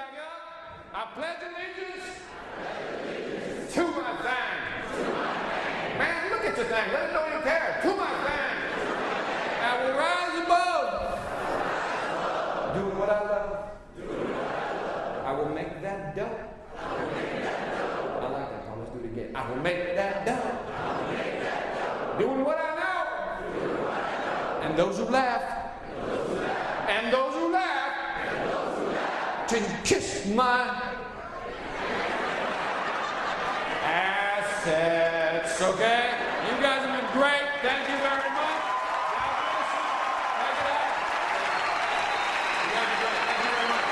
back up. I pledge allegiance to my thing. Man, look at your thing. Let it know you care. To my thing. I will rise above. Doing what I love. I will make that dough. I like that, Tom. Let's do it again. I will make that dough. Doing what I know. And those who laugh. And those who laugh. Can kiss my assets. Okay? You guys have been great. Thank you very much. God bless you. Take it out. You guys are great. Thank you very much.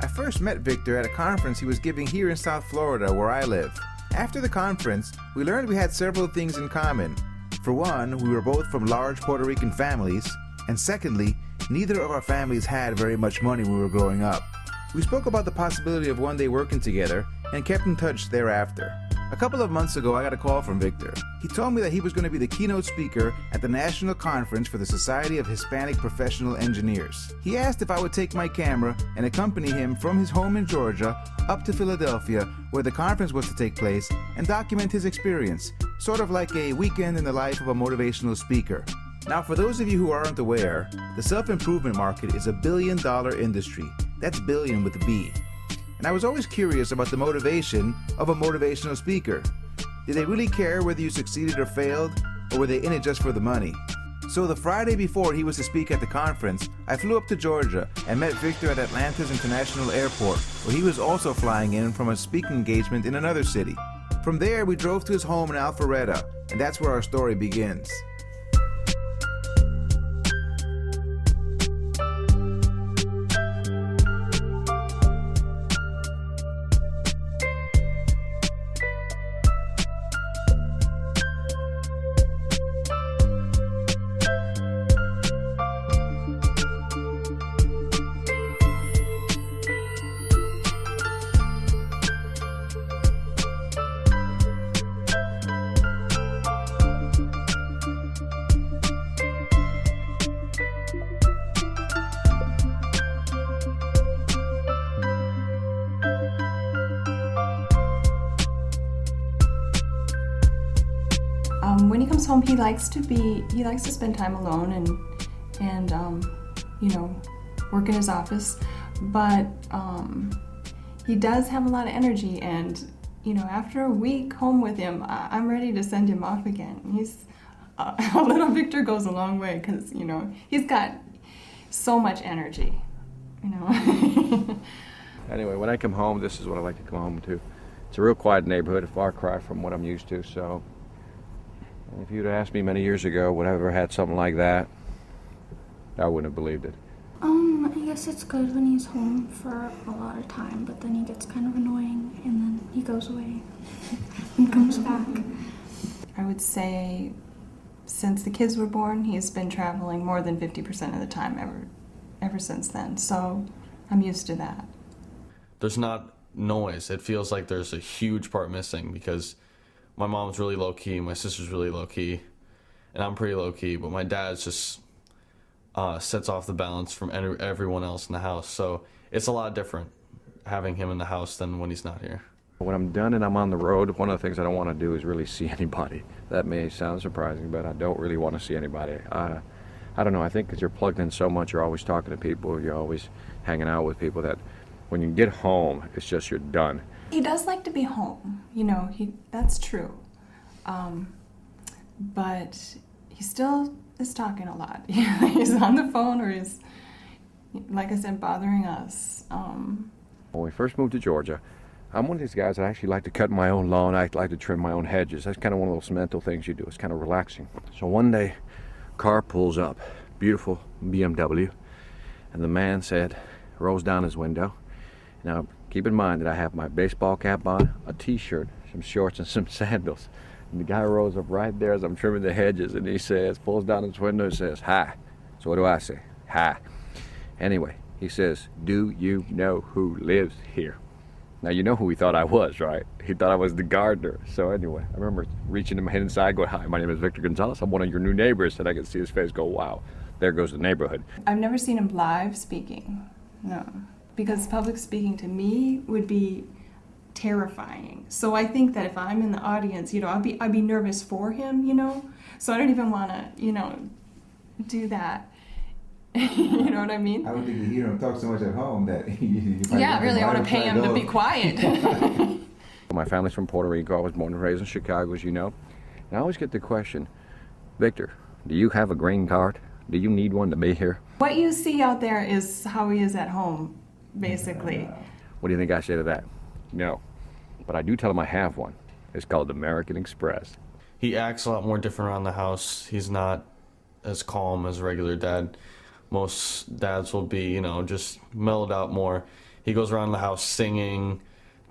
I first met Victor at a conference he was giving here in South Florida, where I live. After the conference, we learned we had several things in common. For one, we were both from large Puerto Rican families, and secondly, neither of our families had very much money when we were growing up. We spoke about the possibility of one day working together and kept in touch thereafter. A couple of months ago, I got a call from Victor. He told me that he was going to be the keynote speaker at the National Conference for the Society of Hispanic Professional Engineers. He asked if I would take my camera and accompany him from his home in Georgia up to Philadelphia, where the conference was to take place, and document his experience, sort of like a weekend in the life of a motivational speaker. Now, for those of you who aren't aware, the self-improvement market is a billion-dollar industry. That's billion with a B. And I was always curious about the motivation of a motivational speaker. Did they really care whether you succeeded or failed, or were they in it just for the money? So the Friday before he was to speak at the conference, I flew up to Georgia and met Victor at Atlanta's International Airport, where he was also flying in from a speaking engagement in another city. From there, we drove to his home in Alpharetta, and that's where our story begins. When he comes home, he likes to spend time alone and work in his office. But he does have a lot of energy, and after a week home with him, I'm ready to send him off again. He's a little Victor goes a long way because he's got so much energy. Anyway, when I come home, this is what I like to come home to. It's a real quiet neighborhood, a far cry from what I'm used to. So if you'd asked me many years ago would I ever had something like that, I wouldn't have believed it. I guess it's good when he's home for a lot of time, but then he gets kind of annoying, and then he goes away and comes back. I would say since the kids were born, he's been traveling more than 50% of the time ever since then. So I'm used to that. There's not noise. It feels like there's a huge part missing because my mom's really low-key, my sister's really low-key, and I'm pretty low-key, but my dad's just sets off the balance from everyone else in the house. So it's a lot different having him in the house than when he's not here. When I'm done and I'm on the road, one of the things I don't want to do is really see anybody. That may sound surprising, but I don't really want to see anybody. I don't know, I think because you're plugged in so much, you're always talking to people, you're always hanging out with people, that when you get home, it's just you're done. He does like to be home, that's true. But he still is talking a lot. He's on the phone, or he's, like I said, bothering us. When we first moved to Georgia, I'm one of these guys that actually like to cut my own lawn. I like to trim my own hedges. That's kind of one of those mental things you do. It's kind of relaxing. So one day, car pulls up, beautiful BMW, and the man rolls down his window. Now, keep in mind that I have my baseball cap on, a t-shirt, some shorts, and some sandals. And the guy rolls up right there as I'm trimming the hedges, and he pulls down his window and says, "Hi." So what do I say? "Hi." Anyway, He says, "Do you know who lives here?" Now, you know who he thought I was, right? He thought I was the gardener. So anyway, I remember reaching in my head inside, going, "Hi, my name is Victor Gonzalez. I'm one of your new neighbors." And I could see his face go, "Wow, there goes the neighborhood." I've never seen him live speaking, no. Because public speaking to me would be terrifying. So I think that if I'm in the audience, I'd be nervous for him, So I don't even want to, do that. You know what I mean? I would think you hear him talk so much at home that really, I want to pay him to be quiet. My family's from Puerto Rico. I was born and raised in Chicago, as you know. And I always get the question, "Victor, do you have a green card? Do you need one to be here?" What you see out there is how he is at home, basically. What do you think I say to that? No. But I do tell him I have one. It's called American Express. He acts a lot more different around the house. He's not as calm as a regular dad. Most dads will be, just mellowed out more. He goes around the house singing,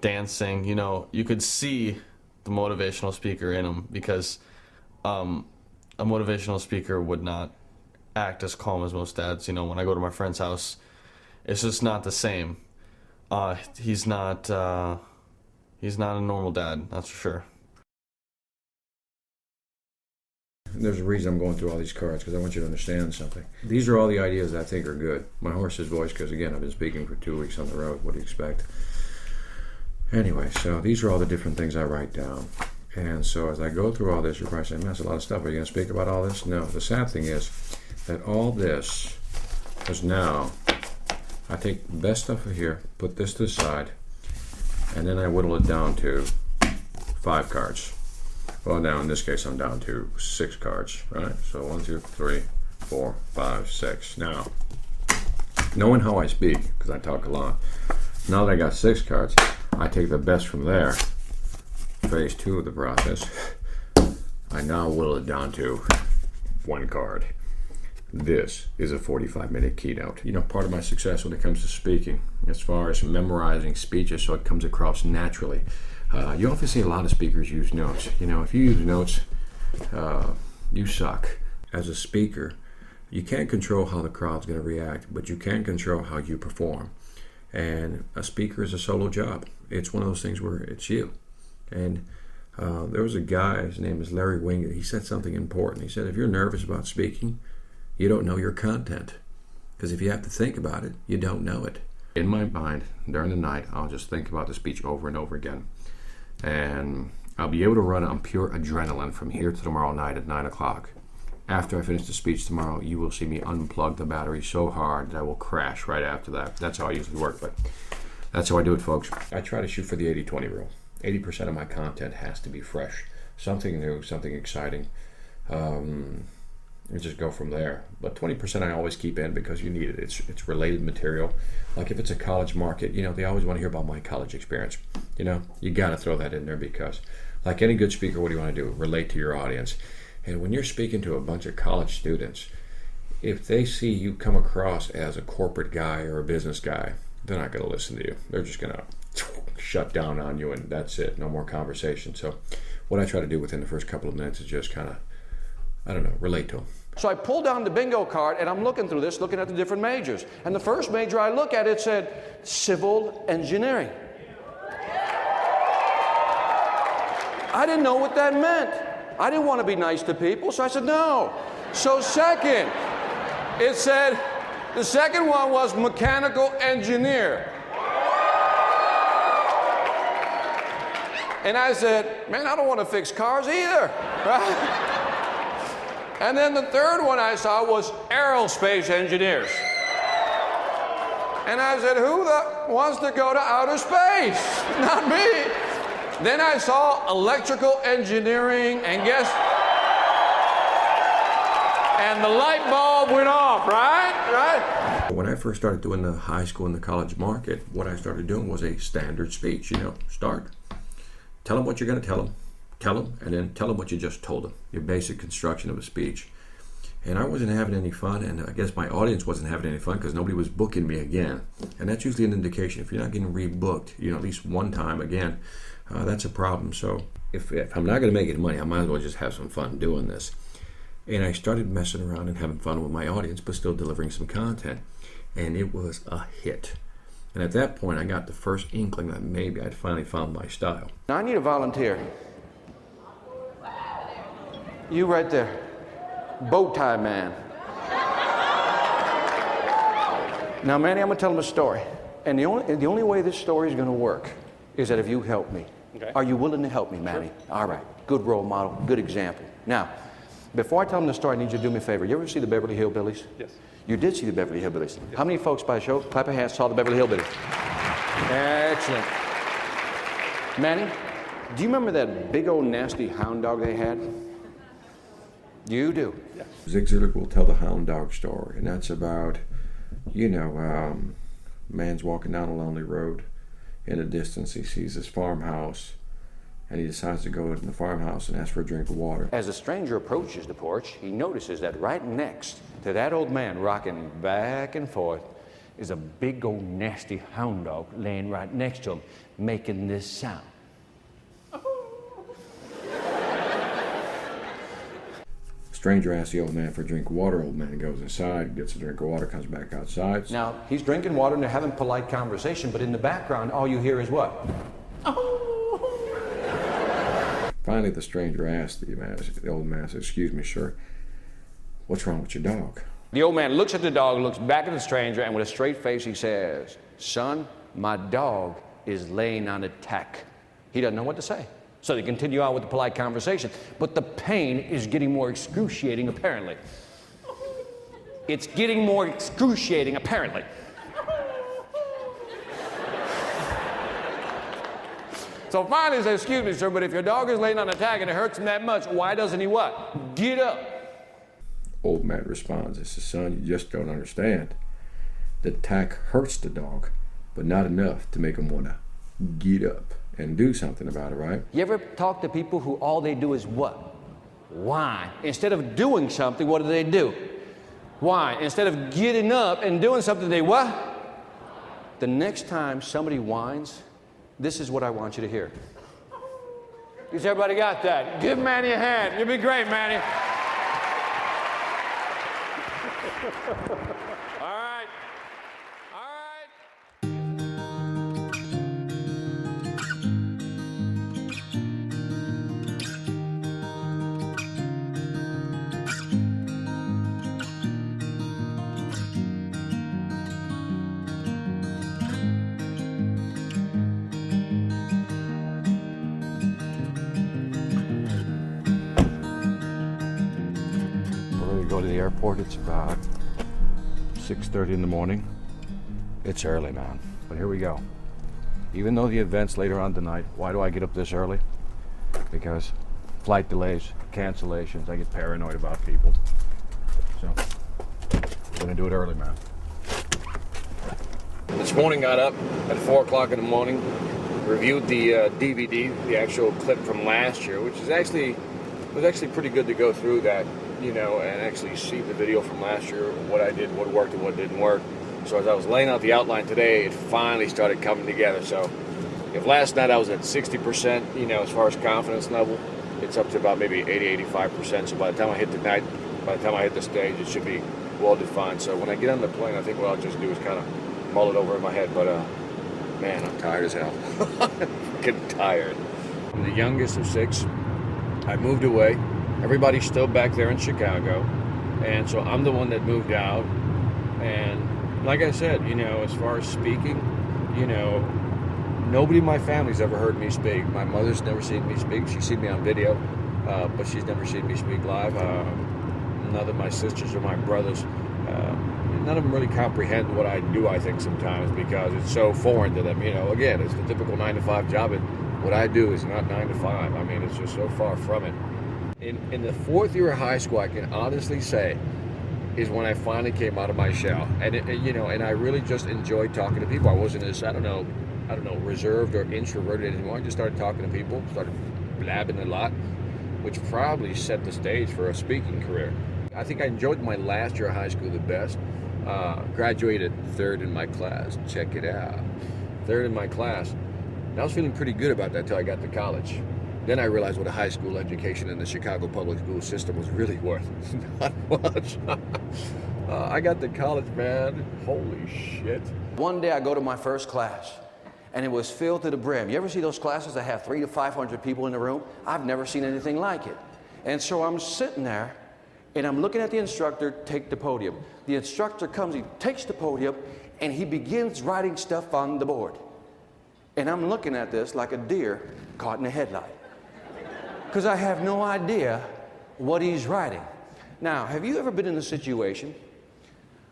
dancing. You could see the motivational speaker in him, because a motivational speaker would not act as calm as most dads. When I go to my friend's house, it's just not the same. He's not a normal dad, that's for sure. There's a reason I'm going through all these cards, because I want you to understand something. These are all the ideas that I think are good. My horse's voice, because again, I've been speaking for 2 weeks on the road. What do you expect? Anyway, so these are all the different things I write down. And so as I go through all this, you're probably saying, "Man, that's a lot of stuff. Are you going to speak about all this?" No. The sad thing is that all this is now, I take the best stuff of here, put this to the side, and then I whittle it down to 5 cards. Well, now in this case, I'm down to 6 cards, right? So 1, 2, 3, 4, 5, 6. Now, knowing how I speak, because I talk a lot, now that I got 6 cards, I take the best from there. Phase 2 of the process, I now whittle it down to 1 card. This is a 45-minute keynote. Part of my success when it comes to speaking, as far as memorizing speeches so it comes across naturally. You often see a lot of speakers use notes. If you use notes, you suck. As a speaker, you can't control how the crowd's going to react, but you can control how you perform. And a speaker is a solo job. It's one of those things where it's you. And there was a guy, his name is Larry Wingate. He said something important. He said, if you're nervous about speaking, you don't know your content. Because if you have to think about it, you don't know it. In my mind, during the night, I'll just think about the speech over and over again. And I'll be able to run on pure adrenaline from here to tomorrow night at 9 o'clock. After I finish the speech tomorrow, you will see me unplug the battery so hard that I will crash right after that. That's how I usually work, but that's how I do it, folks. I try to shoot for the 80-20 rule. 80% of my content has to be fresh. Something new, something exciting. And just go from there. But 20% I always keep in because you need it. It's related material. Like if it's a college market, they always want to hear about my college experience. You got to throw that in there because like any good speaker, what do you want to do? Relate to your audience. And when you're speaking to a bunch of college students, if they see you come across as a corporate guy or a business guy, they're not going to listen to you. They're just going to shut down on you and that's it. No more conversation. So what I try to do within the first couple of minutes is just kind of, relate to them. So I pulled down the bingo card and I'm looking through this, looking at the different majors. And the first major I look at, it said civil engineering. I didn't know what that meant. I didn't want to be nice to people, so I said no. So second, it said, the second one was mechanical engineer. And I said, man, I don't want to fix cars either, right? And then the third one I saw was aerospace engineers. And I said, who wants to go to outer space? Not me. Then I saw electrical engineering, and guess, and the light bulb went off, right? When I first started doing the high school and the college market, what I started doing was a standard speech, start. Tell them what you're going to tell them, and then tell them what you just told them, your basic construction of a speech. And I wasn't having any fun, and I guess my audience wasn't having any fun because nobody was booking me again. And that's usually an indication. If you're not getting rebooked, at least one time again, that's a problem. So if I'm not going to make any money, I might as well just have some fun doing this. And I started messing around and having fun with my audience, but still delivering some content. and it was a hit. And at that point, I got the first inkling that maybe I'd finally found my style. Now, I need a volunteer. You right there. Bow tie man. Now, Manny, I'm going to tell him a story. And the only way this story is going to work is that if you help me. Okay. Are you willing to help me, Manny? Sure. All right. Good role model. Good example. Now, before I tell him the story, I need you to do me a favor. You ever see the Beverly Hillbillies? Yes. You did see the Beverly Hillbillies. Yes. How many folks by a show, clap of hands, saw the Beverly Hillbillies? Excellent. Manny, do you remember that big old nasty hound dog they had? You do. Yeah. Zig Ziglar will tell the hound dog story, and that's about, man's walking down a lonely road. In the distance, he sees this farmhouse, and he decides to go in the farmhouse and ask for a drink of water. As the stranger approaches the porch, he notices that right next to that old man rocking back and forth is a big old nasty hound dog laying right next to him, making this sound. Stranger asks the old man for a drink of water. Old man goes inside, gets a drink of water, comes back outside. Now, he's drinking water and they're having polite conversation, but in the background, all you hear is what? Finally, the stranger asked the old man, says, "Excuse me, sir, what's wrong with your dog?" The old man looks at the dog, looks back at the stranger, and with a straight face, he says, "Son, my dog is laying on a tack." He doesn't know what to say. So they continue on with the polite conversation. But the pain is getting more excruciating, apparently. It's getting more excruciating, apparently. So finally he says, "Excuse me, sir, but if your dog is laying on a tag and it hurts him that much, why doesn't he what? Get up." Old man responds, he says, "Son, you just don't understand. The tack hurts the dog, but not enough to make him want to get up and do something about it, right?" You ever talk to people who all they do is what? Why? Instead of doing something, what do? Why? Instead of getting up and doing something, they what? The next time somebody whines, this is what I want you to hear. Has everybody got that? Give Manny a hand. You'll be great, Manny. All right. Go to the airport. It's about 6:30 in the morning. It's early, man. But here we go. Even though the event's later on tonight, why do I get up this early? Because flight delays, cancellations, I get paranoid about people. So, I'm gonna do it early, man. This morning got up at 4 o'clock in the morning, reviewed the DVD, the actual clip from last year, which is actually pretty good to go through that, and actually see the video from last year, what I did, what worked and what didn't work. So as I was laying out the outline today, it finally started coming together. So if last night I was at 60%, as far as confidence level, it's up to about maybe 80-85%. So by the time I hit the stage, it should be well defined. So when I get on the plane, I think what I'll just do is kind of mull it over in my head. But man, I'm tired as hell. I'm freaking tired. I'm the youngest of 6. I moved away. Everybody's still back there in Chicago, and so I'm the one that moved out. And like I said, as far as speaking, nobody in my family's ever heard me speak. My mother's never seen me speak. She's seen me on video, but she's never seen me speak live. None of my sisters or my brothers, none of them really comprehend what I do, I think, sometimes, because it's so foreign to them. Again, it's the typical 9-to-5 job, and what I do is not 9 to 5. I mean, it's just so far from it. In the 4th year of high school, I can honestly say, is when I finally came out of my shell, and and I really just enjoyed talking to people. I wasn't as I don't know, reserved or introverted anymore. I just started talking to people, started blabbing a lot, which probably set the stage for a speaking career. I think I enjoyed my last year of high school the best. Graduated 3rd in my class. Check it out, 3rd in my class. And I was feeling pretty good about that until I got to college. Then I realized what a high school education in the Chicago public school system was really worth. Not much. I got to college, man. Holy shit. One day I go to my first class, and it was filled to the brim. You ever see those classes that have 300 to 500 people in the room? I've never seen anything like it. And so I'm sitting there, and I'm looking at the instructor take the podium. The instructor comes, he takes the podium, and he begins writing stuff on the board. And I'm looking at this like a deer caught in a headlight, because I have no idea what he's writing. Now, have you ever been in a situation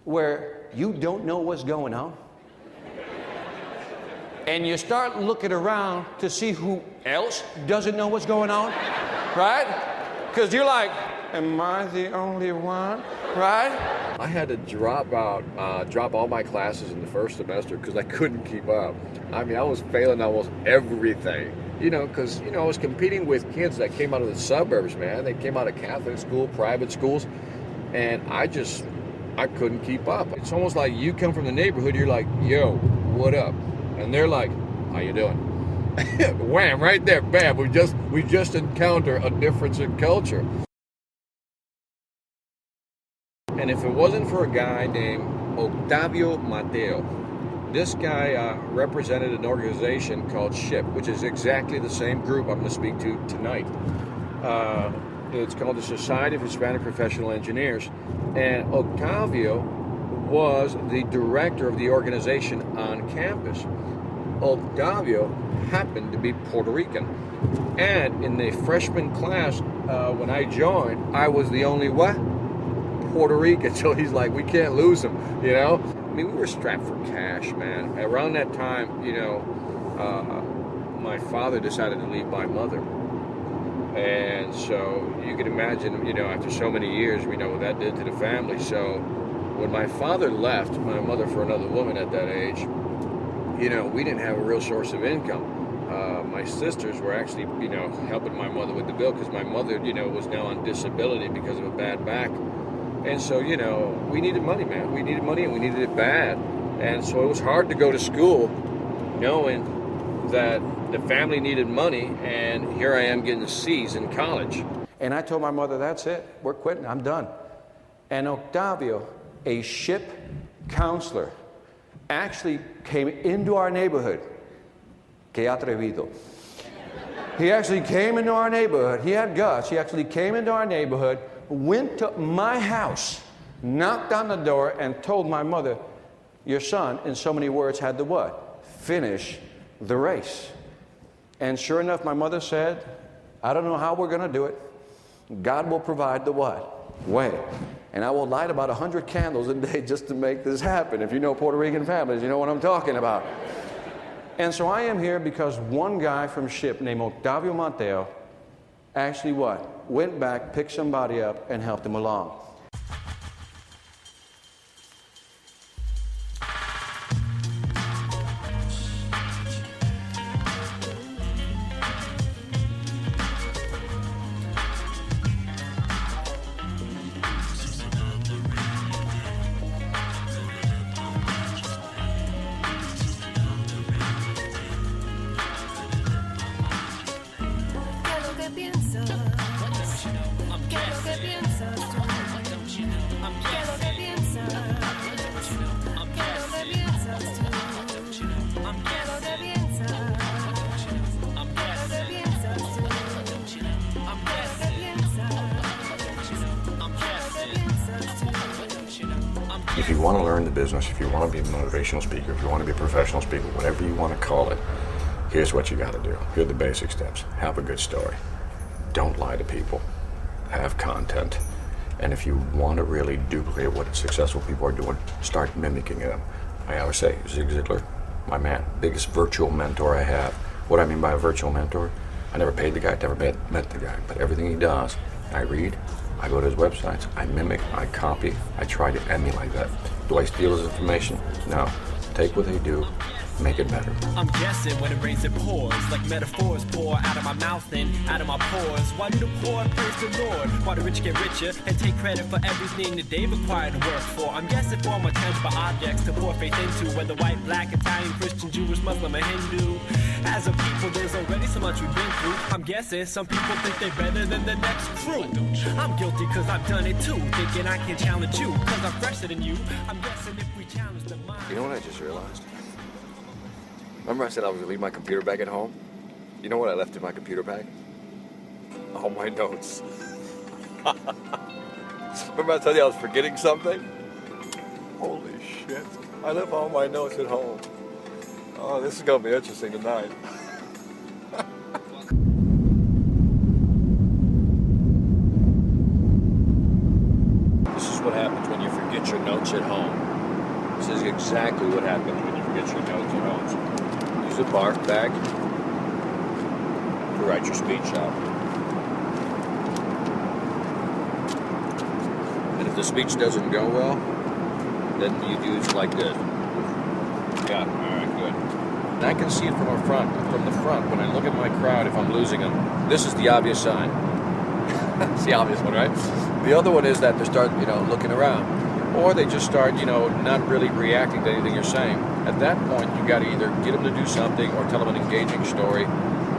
where you don't know what's going on? And you start looking around to see who else doesn't know what's going on, right? Because you're like, am I the only one, right? I had to drop all my classes in the first semester because I couldn't keep up. I mean, I was failing almost everything, because, I was competing with kids that came out of the suburbs, man. They came out of Catholic school, private schools, and I couldn't keep up. It's almost like you come from the neighborhood, you're like, yo, what up? And they're like, how you doing? Wham, right there, bam, we just encounter a difference in culture. And if it wasn't for a guy named Octavio Mateo, this guy represented an organization called SHIP, which is exactly the same group I'm going to speak to tonight. It's called the Society of Hispanic Professional Engineers. And Octavio was the director of the organization on campus. Octavio happened to be Puerto Rican. And in the freshman class, when I joined, I was the only what? Puerto Rican. So he's like, we can't lose him, I mean, we were strapped for cash, man. Around that time, my father decided to leave my mother. And so you can imagine, after so many years, we know what that did to the family. So when my father left my mother for another woman at that age, we didn't have a real source of income. My sisters were actually, helping my mother with the bill because my mother, was now on disability because of a bad back. And so, we needed money, man. We needed money and we needed it bad. And so it was hard to go to school knowing that the family needed money, and here I am getting C's in college. And I told my mother, that's it, we're quitting, I'm done. And Octavio, a SHIP counselor, actually came into our neighborhood. Que atrevido. He actually came into our neighborhood. He had guts. He actually came into our neighborhood, went to my house, knocked on the door, and told my mother, your son, in so many words, had to what? Finish the race. And sure enough, my mother said, I don't know how we're going to do it. God will provide the what? Way. And I will light about 100 candles a day just to make this happen. If you know Puerto Rican families, you know what I'm talking about. And so I am here because one guy from SHIP named Octavio Mateo actually what? Went back, picked somebody up, and helped him along. If you want to learn the business, if you want to be a motivational speaker, if you want to be a professional speaker, whatever you want to call it, here's what you got to do. Here are the basic steps. Have a good story. Don't lie to people. Have content. And if you want to really duplicate what successful people are doing, start mimicking them. I always say, Zig Ziglar, my man, biggest virtual mentor I have. What I mean by a virtual mentor, I never paid the guy, never met the guy, but everything he does, I read, I go to his websites, I mimic, I copy, I try to emulate that. Do I steal his information? No. Take what they do, make it better. I'm guessing when it rains it pours, like metaphors pour out of my mouth and out of my pores. Why do the poor praise the Lord? Why the rich get richer and take credit for everything that they've acquired to work for? I'm guessing for more tangible objects to pour faith into, whether white, black, Italian, Christian, Jewish, Muslim, or Hindu. As a people, there's already so much we've been through. I'm guessing some people think they're better than the next crew. I'm guilty cause I've done it too, thinking I can challenge you cause I'm fresher than you. I'm guessing if we challenge the mind. You know what I just realized? Remember I said I was gonna leave my computer bag at home? You know what I left in my computer bag? All my notes. Remember I told you I was forgetting something? Holy shit. I left all my notes at home. Oh, this is gonna be interesting tonight. This is what happens when you forget your notes at home. This is exactly what happens when you forget your notes at home. Use a barf bag to write your speech out. And if the speech doesn't go well, then you do it like this. Yeah, all right, good. And I can see it from the front. When I look at my crowd, if I'm losing them, this is the obvious sign. It's the obvious one, right? The other one is that they start, looking around. Or they just start, not really reacting to anything you're saying. At that point, you got to either get them to do something or tell them an engaging story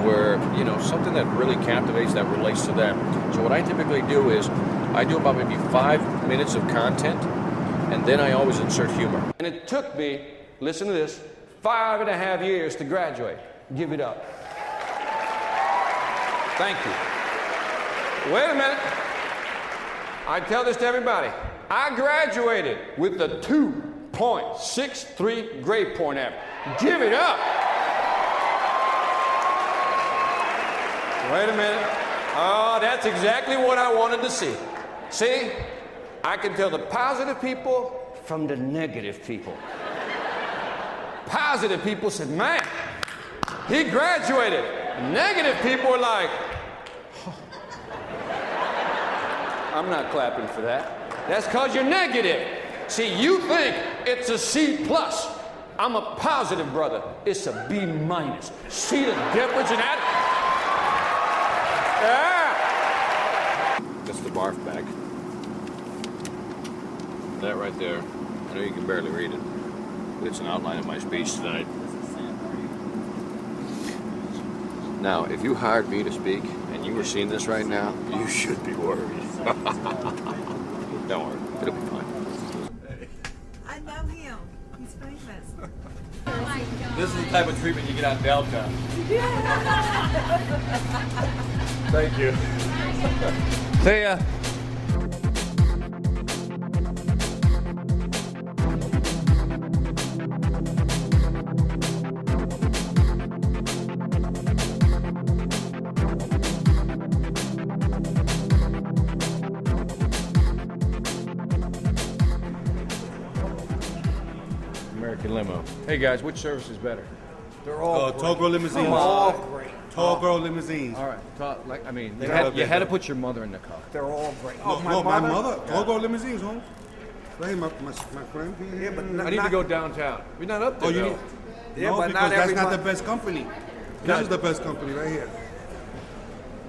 where, something that really captivates, that relates to them. So what I typically do is I do about maybe 5 minutes of content, and then I always insert humor. And it took me, listen to this, 5.5 years to graduate. Give it up. Thank you. Wait a minute. I tell this to everybody. I graduated with a 2.63 grade point average. Give it up. Wait a minute. Oh, that's exactly what I wanted to see. See, I can tell the positive people from the negative people. Positive people said, man, he graduated. Negative people are like, oh. I'm not clapping for that. That's because you're negative. See, you think it's a C+. I'm a positive brother. It's a B-. See the difference in that? Yeah. That's the barf bag. That right there, I know you can barely read it, but it's an outline of my speech tonight. Now, if you hired me to speak and you were seeing this right now, you should be worried. Don't worry, it'll be fine. I know him. He's famous. This is the type of treatment you get on Delta. Thank you. See ya. American Limo. Hey guys, which service is better? They're all Tall Girl Limousines. all great. Tall Girl Limousines. All right, you had to put your mother in the car. They're all great. No, my mother. Tall Girl Limousines, home. Right here, my friend. Yeah, but I need to go downtown. We're not up there. Oh, you though. need. Yeah, No, but because not that's not everybody- the best company. This is the best company right here.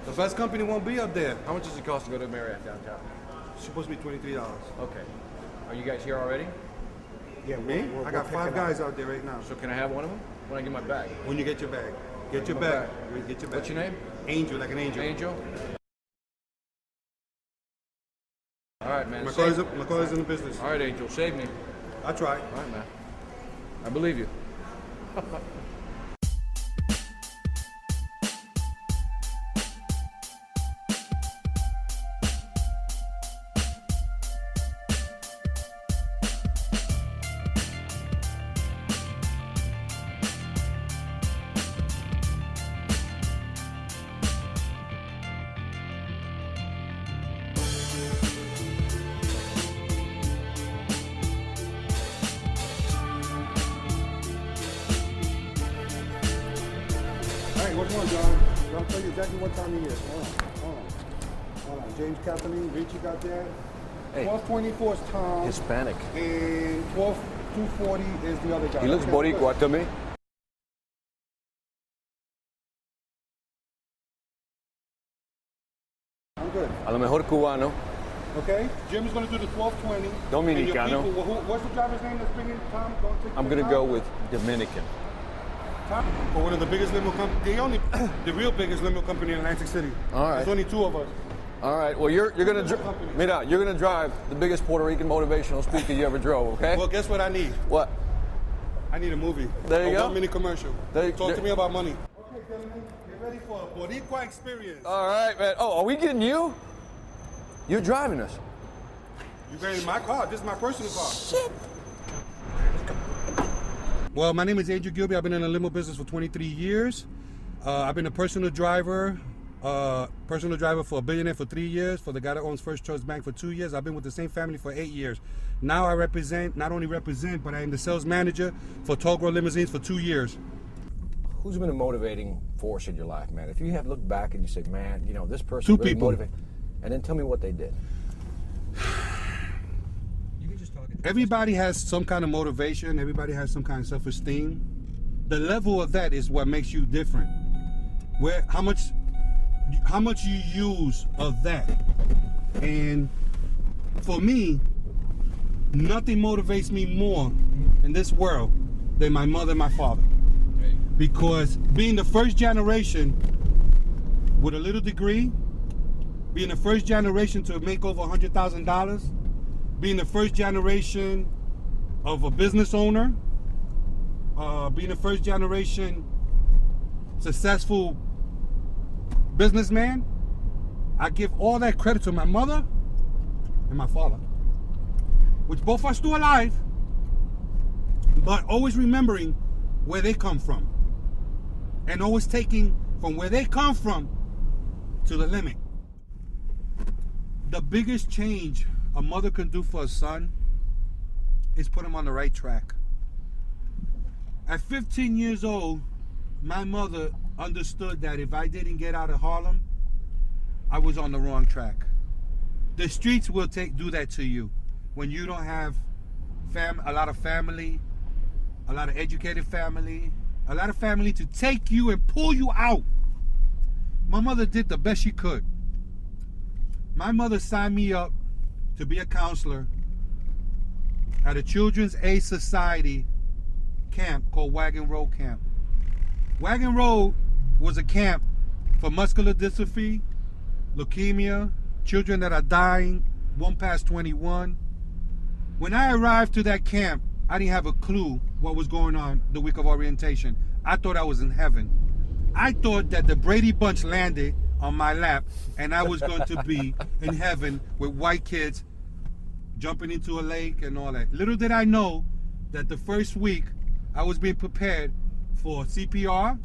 The best company won't be up there. How much does it cost to go to Marriott downtown? It's supposed to be $23. Okay. Are you guys here already? Yeah, Me? we'll I got pick 5 it up. guys out there right now. So can I have one of them when I get my bag? When you get your bag, get your My bag. bag. Wait, get your bag. What's your name? Angel, like an angel. Angel. All right, man. My car is in the business. All right, Angel. Save me. I try. All right, man. I believe you. All right, which one, John? I'll tell you exactly what time of year. Hold on. James Kathleen, Richie got that. Hey. 1224 is Tom. Hispanic. And 240 is the other guy. He looks Okay, Boricua to me. lo mejor cubano. Okay? Jim is going to do the 1220. Dominicano. And your people, what's the driver's name that's bringing Tom? I'm going to go with Dominican. Tom, for one of the biggest limo companies, the real biggest limo company in Atlantic City. All right. There's only 2 of us. All right. Well, you're going to mira, you're going to drive the biggest Puerto Rican motivational speaker you ever drove. Okay. Well, guess what I need? What? I need a movie. There you go. 1 minute commercial. Talk to me about money. Okay, gentlemen, get ready for a Boricua experience. All right, man. Oh, are we getting you? You're driving us. You're getting in my car. This is my personal car. Shit. Well, my name is Andrew Gilby. I've been in the limo business for 23 years. I've been a personal driver for a billionaire for 3 years, for the guy that owns First Choice Bank for 2 years. I've been with the same family for 8 years. Now I not only represent, but I am the sales manager for Tall Girl Limousines for 2 years. Who's been a motivating force in your life, man? If you have looked back and you say, man, you know, this person 2 really people. motivated, and then tell me what they did. Everybody has some kind of motivation. Everybody has some kind of self-esteem. The level of that is what makes you different. How much you use of that. And for me, nothing motivates me more in this world than my mother and my father. Because being the first generation with a little degree, being the first generation to make over $100,000, being the first generation of a business owner, being the first generation successful businessman, I give all that credit to my mother and my father, which both are still alive, but always remembering where they come from and always taking from where they come from to the limit. The biggest change a mother can do for a son is put him on the right track. At 15 years old, my mother understood that if I didn't get out of Harlem, I was on the wrong track. The streets will do that to you when you don't have a lot of family, a lot of educated family, a lot of family to take you and pull you out. My mother did the best she could. My mother signed me up to be a counselor at a Children's Aid Society camp called Wagon Road Camp. Wagon Road was a camp for muscular dystrophy, leukemia, children that are dying, 1 past 21. When I arrived to that camp, I didn't have a clue what was going on the week of orientation. I thought I was in heaven. I thought that the Brady Bunch landed on my lap and I was going to be in heaven with white kids jumping into a lake and all that. Little did I know that the first week I was being prepared for CPR,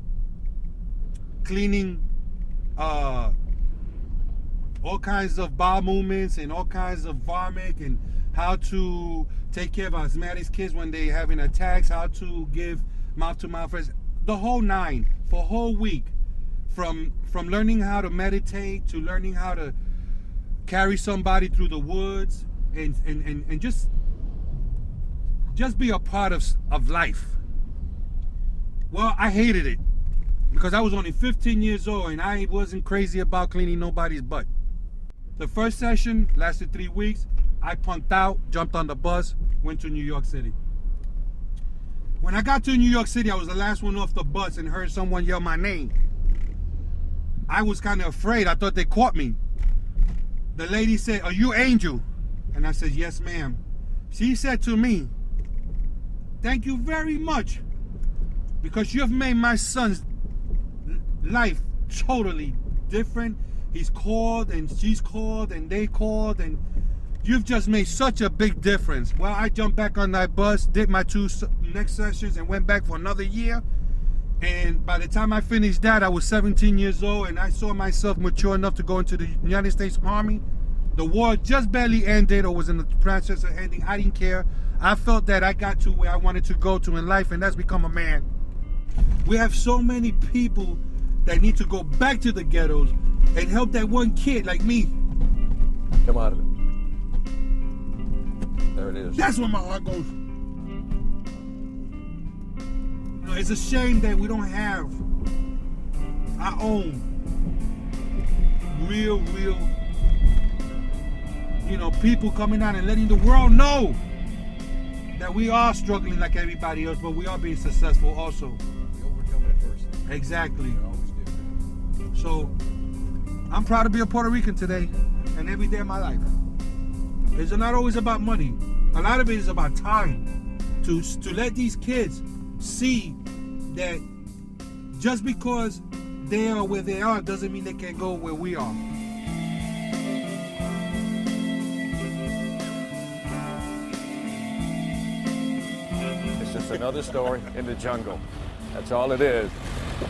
cleaning all kinds of bowel movements and all kinds of vomit, and how to take care of asthmatic kids when they're having attacks, how to give mouth-to-mouth, the whole 9 for a whole week. From learning how to meditate to learning how to carry somebody through the woods and just be a part of life. Well, I hated it because I was only 15 years old and I wasn't crazy about cleaning nobody's butt. The first session lasted 3 weeks. I punked out, jumped on the bus, went to New York City. When I got to New York City, I was the last one off the bus and heard someone yell my name. I was kind of afraid. I thought they caught me. The lady said, "Are you Angel?" And I said, "Yes, ma'am." She said to me, "Thank you very much because you have made my son's life totally different. He's called and she's called and they called and you've just made such a big difference." Well, I jumped back on that bus, did my 2 next sessions and went back for another year. And by the time I finished that, I was 17 years old and I saw myself mature enough to go into the United States Army. The war just barely ended or was in the process of ending. I didn't care. I felt that I got to where I wanted to go to in life, and that's become a man. We have so many people that need to go back to the ghettos and help that one kid like me. Come out of it. There it is. That's where my heart goes. It's a shame that we don't have our own real people coming out and letting the world know that we are struggling like everybody else, but we are being successful also. We overcome it first. Exactly. We always do. So I'm proud to be a Puerto Rican today and every day of my life. It's not always about money. A lot of it is about time to let these kids see that just because they are where they are doesn't mean they can't go where we are. It's just another story in the jungle. That's all it is.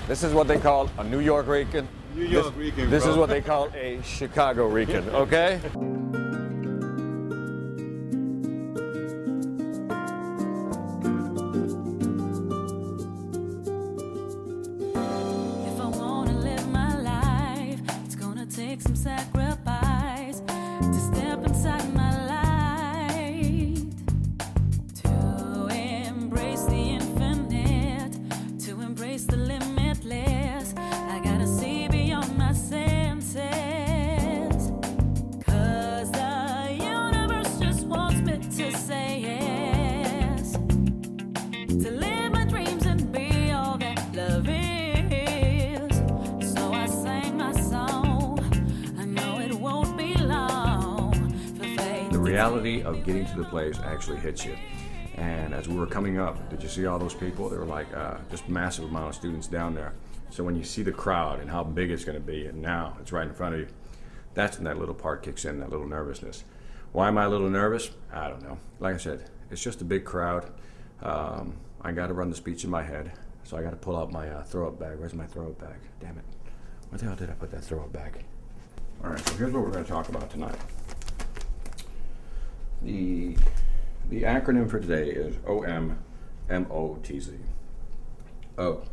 This is what they call a New York Rican. New York Rican, This bro. is what they call a Chicago Rican, okay? If I wanna live my life, it's gonna take some sacrifice to step inside my light, to embrace the infinite, to embrace the limitless. I gotta see beyond my senses, 'cause the universe just wants me to say yes, to live my dreams and be all that love is. So I sang my song, I know it won't be long for faith. The reality of getting to the place actually hits you. And as we were coming up, did you see all those people? There were like just massive amount of students down there. So when you see the crowd and how big it's going to be, and now it's right in front of you, that's when that little part kicks in, that little nervousness. Why am I a little nervous? I don't know. Like I said, it's just a big crowd. I got to run the speech in my head, so I got to pull out my throw-up bag. Where's my throw-up bag? Damn it. Where the hell did I put that throw-up bag? All right, so here's what we're going to talk about tonight. The acronym for today is OMMOTZ. O,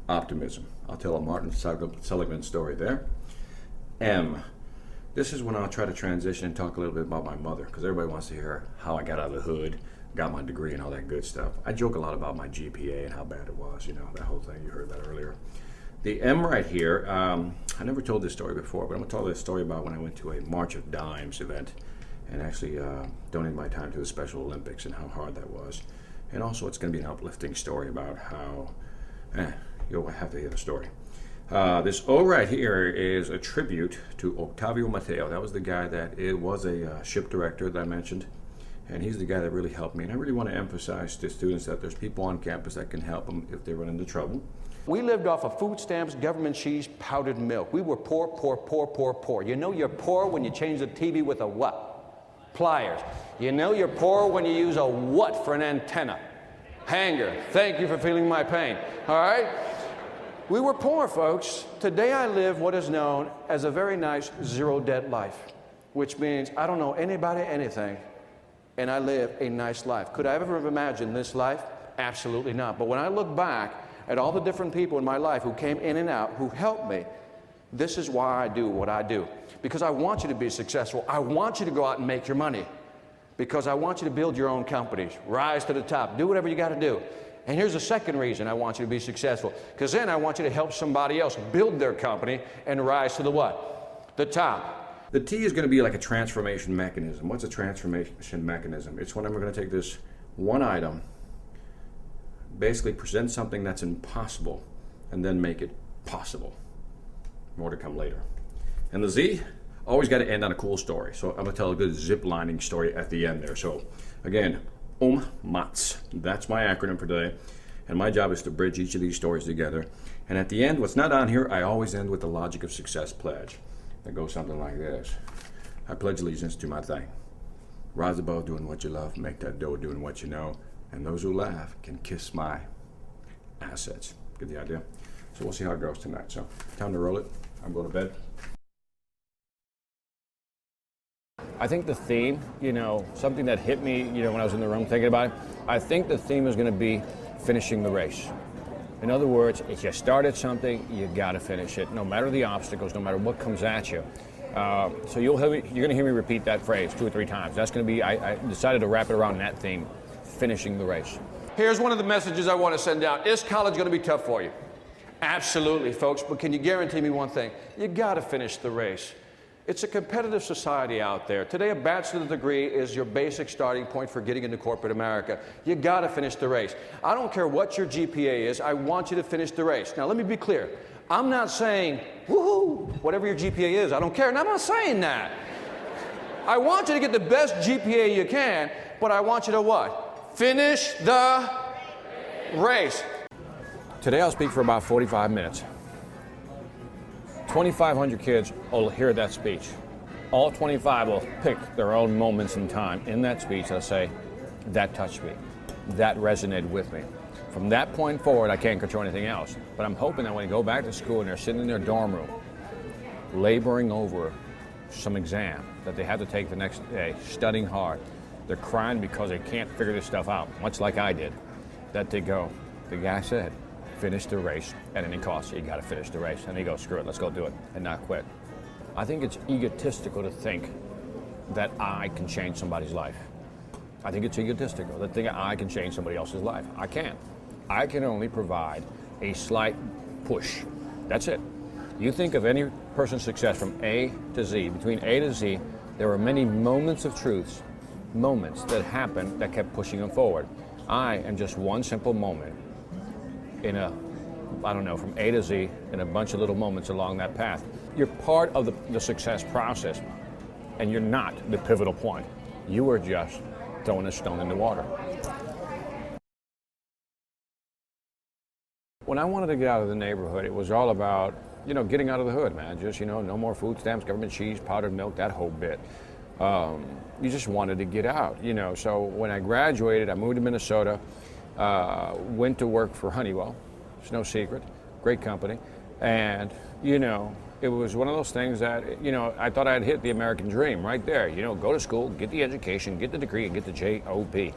optimism. I'll tell a Martin Seligman story there. M, this is when I'll try to transition and talk a little bit about my mother, because everybody wants to hear how I got out of the hood, got my degree and all that good stuff. I joke a lot about my GPA and how bad it was, that whole thing, you heard that earlier. The M right here, I never told this story before, but I'm going to tell this story about when I went to a March of Dimes event and actually donated my time to the Special Olympics and how hard that was. And also it's going to be an uplifting story about how, you'll have to hear the story. This O right here is a tribute to Octavio Mateo. That was the guy that was a ship director that I mentioned. And he's the guy that really helped me. And I really want to emphasize to students that there's people on campus that can help them if they run into trouble. We lived off of food stamps, government cheese, powdered milk. We were poor, poor, poor, poor, poor. You know you're poor when you change the TV with a what? Pliers. You know you're poor when you use a what for an antenna? Hanger. Thank you for feeling my pain. All right? We were poor, folks. Today I live what is known as a very nice zero-debt life, which means I don't know anybody, anything, and I live a nice life. Could I ever have imagined this life? Absolutely not. But when I look back at all the different people in my life who came in and out, who helped me, this is why I do what I do. Because I want you to be successful. I want you to go out and make your money. Because I want you to build your own companies, rise to the top, do whatever you got to do. And here's the second reason I want you to be successful. Because then I want you to help somebody else build their company and rise to the what? The top. The T is going to be like a transformation mechanism. What's a transformation mechanism? It's when I'm going to take this one item, basically present something that's impossible, and then make it possible. More to come later. And the Z, always got to end on a cool story. So I'm going to tell a good zip lining story at the end there. So again, MATS. That's my acronym for today. And my job is to bridge each of these stories together. And at the end, what's not on here, I always end with the Logic of Success pledge. It goes something like this. I pledge allegiance to my thing. Rise above doing what you love, make that dough doing what you know, and those who laugh can kiss my assets. Get the idea? So we'll see how it goes tonight. So time to roll it. I'm going to bed. I think the theme, something that hit me, when I was in the room thinking about it, I think the theme is going to be finishing the race. In other words, if you started something, you got to finish it, no matter the obstacles, no matter what comes at you. So you're going to hear me repeat that phrase 2 or 3 times. That's going to be, I decided to wrap it around that theme, finishing the race. Here's one of the messages I want to send out. Is college going to be tough for you? Absolutely, folks, but can you guarantee me one thing? You got to finish the race. It's a competitive society out there. Today, a bachelor's degree is your basic starting point for getting into corporate America. You got to finish the race. I don't care what your GPA is, I want you to finish the race. Now, let me be clear. I'm not saying, woohoo, whatever your GPA is, I don't care. And I'm not saying that. I want you to get the best GPA you can, but I want you to what? Finish the race. Today, I'll speak for about 45 minutes. 2,500 kids will hear that speech. All 25 will pick their own moments in time in that speech. They'll say, that touched me. That resonated with me. From that point forward, I can't control anything else. But I'm hoping that when they go back to school and they're sitting in their dorm room, laboring over some exam that they have to take the next day, studying hard, they're crying because they can't figure this stuff out, much like I did, that they go, the guy said, finish the race at any cost. You got to finish the race. And he goes, screw it, let's go do it and not quit. I think it's egotistical to think that I can change somebody's life. I think it's egotistical to think I can change somebody else's life. I can't. I can only provide a slight push. That's it. You think of any person's success from A to Z. Between A to Z, there are many moments of truths, moments that happened that kept pushing them forward. I am just one simple moment in from A to Z, in a bunch of little moments along that path. You're part of the success process, and you're not the pivotal point. You are just throwing a stone in the water. When I wanted to get out of the neighborhood, it was all about, getting out of the hood, man. Just, no more food stamps, government cheese, powdered milk, that whole bit. You just wanted to get out, So when I graduated, I moved to Minnesota, went to work for Honeywell. It's no secret, great company. And, it was one of those things that, I thought I had hit the American dream right there. Go to school, get the education, get the degree, and get the JOB.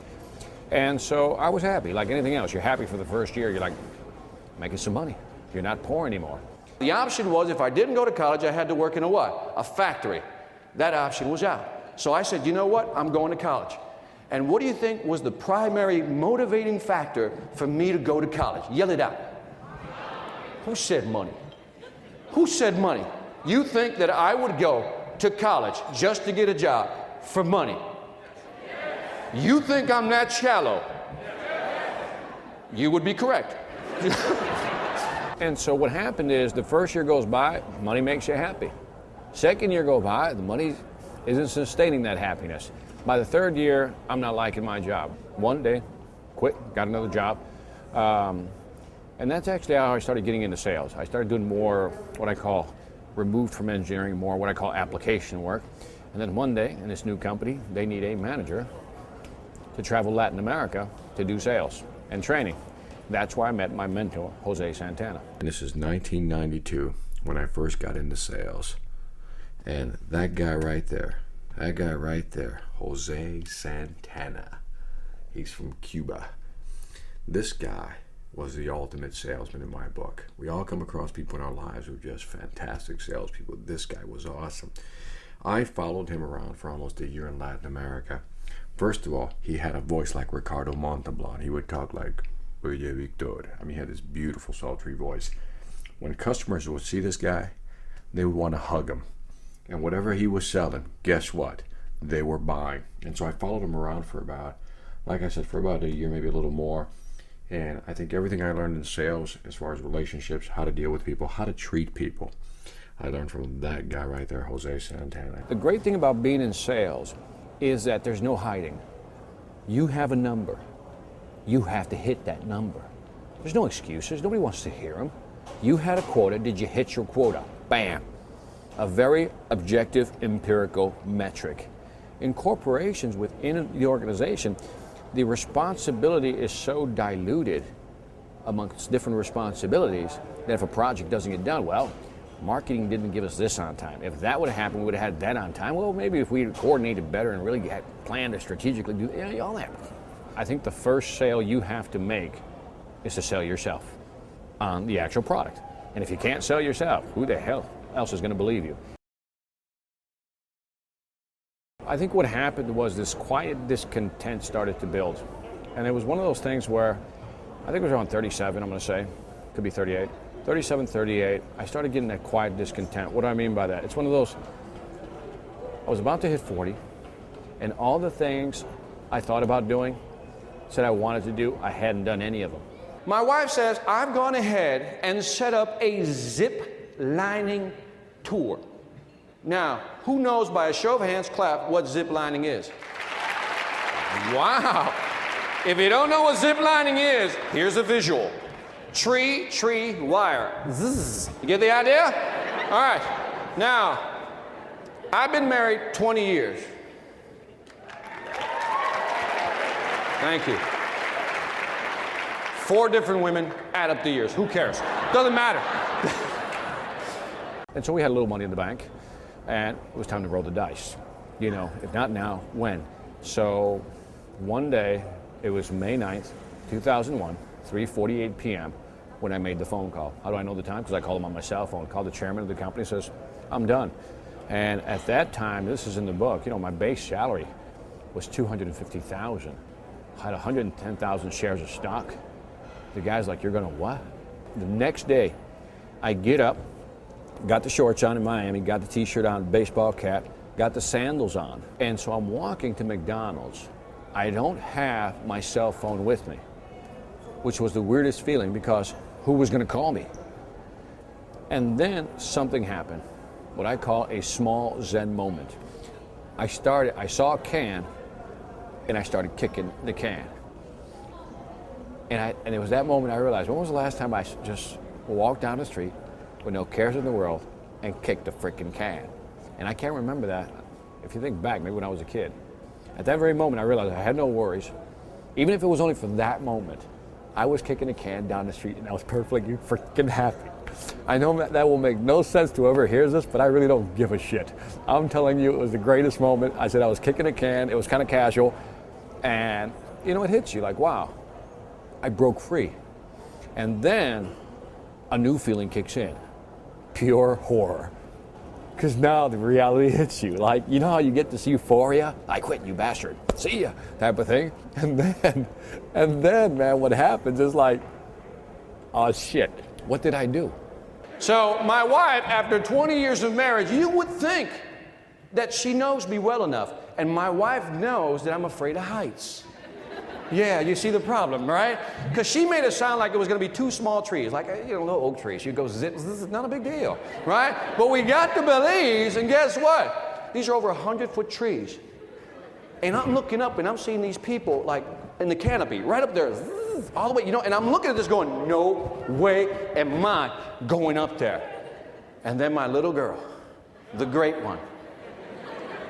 And so I was happy, like anything else. You're happy for the first year. You're like, making some money. You're not poor anymore. The option was, if I didn't go to college, I had to work in a what? A factory. That option was out. So I said, you know what? I'm going to college. And what do you think was the primary motivating factor for me to go to college? Yell it out. Who said money? Who said money? You think that I would go to college just to get a job for money? You think I'm that shallow? You would be correct. And so what happened is, the first year goes by, money makes you happy. Second year goes by, the money isn't sustaining that happiness. By the third year, I'm not liking my job. One day, quit, got another job. And that's actually how I started getting into sales. I started doing more what I call removed from engineering, more what I call application work. And then one day, in this new company, they need a manager to travel Latin America to do sales and training. That's where I met my mentor, Jose Santana. And this is 1992 when I first got into sales. And that guy right there, Jose Santana, he's from Cuba. This guy was the ultimate salesman in my book. We all come across people in our lives who are just fantastic salespeople. This guy was awesome. I followed him around for almost a year in Latin America. First of all, he had a voice like Ricardo Montalban. He would talk like, Oye, Victor. I mean, he had this beautiful, sultry voice. When customers would see this guy, they would want to hug him. And whatever he was selling, guess what? They were buying. And so I followed him around for about a year, maybe a little more. And I think everything I learned in sales, as far as relationships, how to deal with people, how to treat people, I learned from that guy right there, Jose Santana. The great thing about being in sales is that there's no hiding. You have a number. You have to hit that number. There's no excuses. Nobody wants to hear them. You had a quota. Did you hit your quota? Bam. A very objective, empirical metric. In corporations within the organization, the responsibility is so diluted amongst different responsibilities that if a project doesn't get done, well, marketing didn't give us this on time. If that would have happened, we would have had that on time. Well, maybe if we coordinated better and really had planned to strategically do all that. I think the first sale you have to make is to sell yourself on the actual product. And if you can't sell yourself, who the hell else is going to believe you? I think what happened was this quiet discontent started to build. And it was one of those things where, I think it was around 37, I'm going to say, could be 38. 37, 38, I started getting that quiet discontent. What do I mean by that? It's one of those, I was about to hit 40, and all the things I thought about doing, said I wanted to do, I hadn't done any of them. My wife says, I've gone ahead and set up a zip lining tour. Now, who knows by a show of hands, clap, what zip lining is? Wow. If you don't know what zip lining is, here's a visual. Tree, wire. Zzz. You get the idea? All right. Now, I've been married 20 years. Thank you. 4 different women, add up the years. Who cares? Doesn't matter. And so we had a little money in the bank, and it was time to roll the dice. You know, if not now, when? So one day, it was May 9th, 2001, 3:48 p.m., when I made the phone call. How do I know the time? Because I called him on my cell phone. Called the chairman of the company, says, I'm done. And at that time, this is in the book, you know, my base salary was $250,000. I had 110,000 shares of stock. The guy's like, you're gonna what? The next day, I get up, got the shorts on in Miami, got the t-shirt on, baseball cap, got the sandals on. And so I'm walking to McDonald's. I don't have my cell phone with me, which was the weirdest feeling because who was gonna call me? And then something happened, what I call a small Zen moment. I saw a can, and I started kicking the can. And it was that moment I realized, when was the last time I just walked down the street with no cares in the world and kicked a freaking can? And I can't remember that. If you think back, maybe when I was a kid. At that very moment, I realized I had no worries. Even if it was only for that moment, I was kicking a can down the street and I was perfectly freaking happy. I know that will make no sense to whoever hears this, but I really don't give a shit. I'm telling you, it was the greatest moment. I said I was kicking a can, it was kind of casual, and you know, it hits you like, wow, I broke free. And then a new feeling kicks in, pure horror. Because now the reality hits you. Like, you know how you get this euphoria? I quit, you bastard. See ya, type of thing. And then, man, what happens is like, oh shit, what did I do? So my wife, after 20 years of marriage, you would think that she knows me well enough. And my wife knows that I'm afraid of heights. Yeah, you see the problem, right? Because she made it sound like it was going to be 2 small trees, like, you know, little oak trees. She goes, zip, this is not a big deal, right? But we got to Belize, and guess what? These are over 100-foot trees. And I'm looking up, and I'm seeing these people, like, in the canopy, right up there, all the way, you know, and I'm looking at this going, no way am I going up there. And then my little girl, the great one,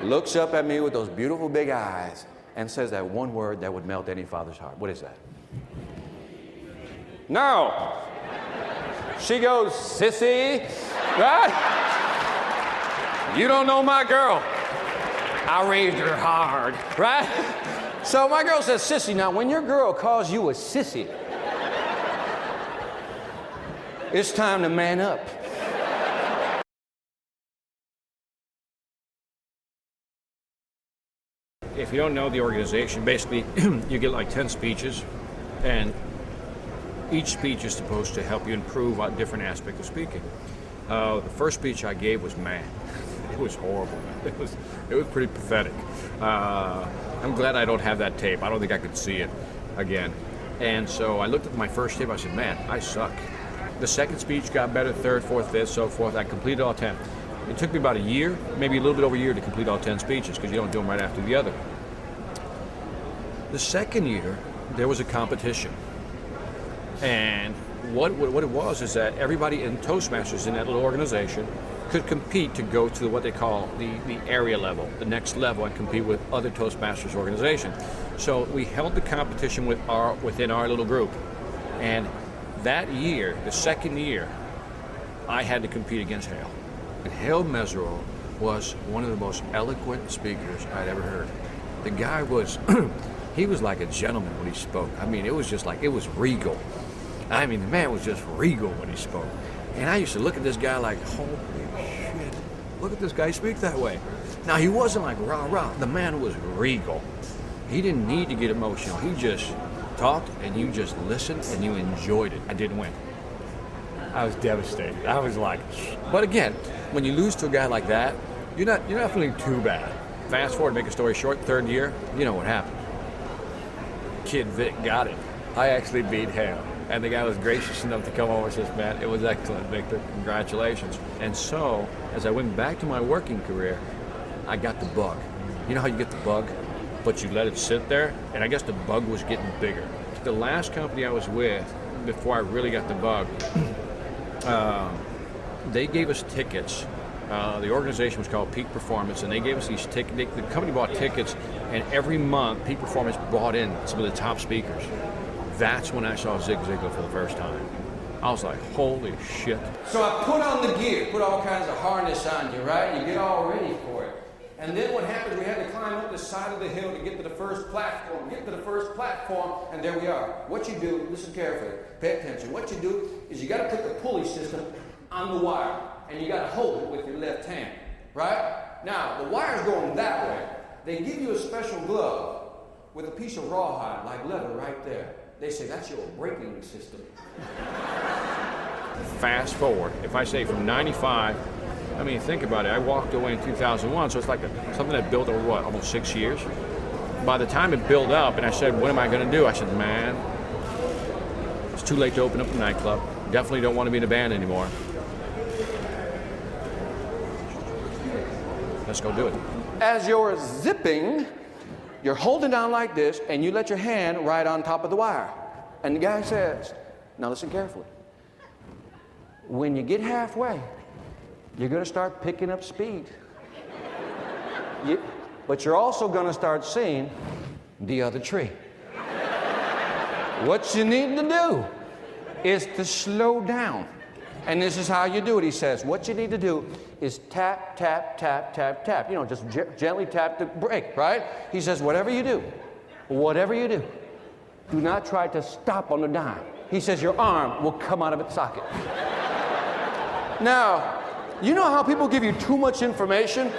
looks up at me with those beautiful big eyes and says that one word that would melt any father's heart. What is that? No. She goes, sissy, right? You don't know my girl. I raised her hard, right? So my girl says, sissy. Now, when your girl calls you a sissy, it's time to man up. If you don't know the organization, basically you get like 10 speeches, and each speech is supposed to help you improve on different aspects of speaking. The first speech I gave was, man, it was horrible. It was pretty pathetic. I'm glad I don't have that tape. I don't think I could see it again. And so I looked at my first tape, I said, man, I suck. The second speech got better, third, fourth, fifth, so forth. I completed all 10. It took me about a year, maybe a little bit over a year, to complete all 10 speeches, because you don't do them right after the other. The second year, there was a competition. And what it was is that everybody in Toastmasters in that little organization could compete to go to what they call the area level, the next level, and compete with other Toastmasters organizations. So we held the competition within our little group. And that year, the second year, I had to compete against Hale. And Hale Mesereau was one of the most eloquent speakers I'd ever heard. The guy was, he was like a gentleman when he spoke. I mean, it was just like, it was regal. I mean, the man was just regal when he spoke. And I used to look at this guy like, holy shit, look at this guy speak that way. Now, he wasn't like rah-rah. The man was regal. He didn't need to get emotional. He just talked, and you just listened, and you enjoyed it. I didn't win. I was devastated. I was like, but again, when you lose to a guy like that, You're not feeling too bad. Fast forward, make a story short, third year, you know what happened. Kid Vic got it. I actually beat him. And the guy was gracious enough to come over and says, man, it was excellent, Victor. Congratulations. And so, as I went back to my working career, I got the bug. You know how you get the bug, but you let it sit there? And I guess the bug was getting bigger. The last company I was with, before I really got the bug, they gave us tickets. The organization was called Peak Performance, and they gave us these tickets. The company bought tickets, and every month, Peak Performance brought in some of the top speakers. That's when I saw Zig Ziglar for the first time. I was like, holy shit. So I put on the gear, put all kinds of harness on you, right? You get all ready for it. And then what happened, we had to climb up the side of the hill to get to the first platform, and there we are. What you do, listen carefully, pay attention. What you do is you got to put the pulley system on the wire, and you got to hold it with your left hand, right? Now, the wire's going that way. They give you a special glove with a piece of rawhide, like leather, right there. They say that's your braking system. Fast forward, if I say from 95, I mean, think about it. I walked away in 2001, so it's like something that built over, what, almost 6 years? By the time it built up, and I said, what am I going to do? I said, man, it's too late to open up a nightclub. Definitely don't want to be in a band anymore. Let's go do it. As you're zipping, you're holding down like this, and you let your hand right on top of the wire. And the guy says, now listen carefully. When you get halfway, you're going to start picking up speed. But you're also going to start seeing the other tree. What you need to do is to slow down. And this is how you do it, he says. What you need to do is tap, tap, tap, tap, tap. You know, just gently tap the brake, right? He says, whatever you do, do not try to stop on the dime. He says your arm will come out of its socket. Now, you know how people give you too much information?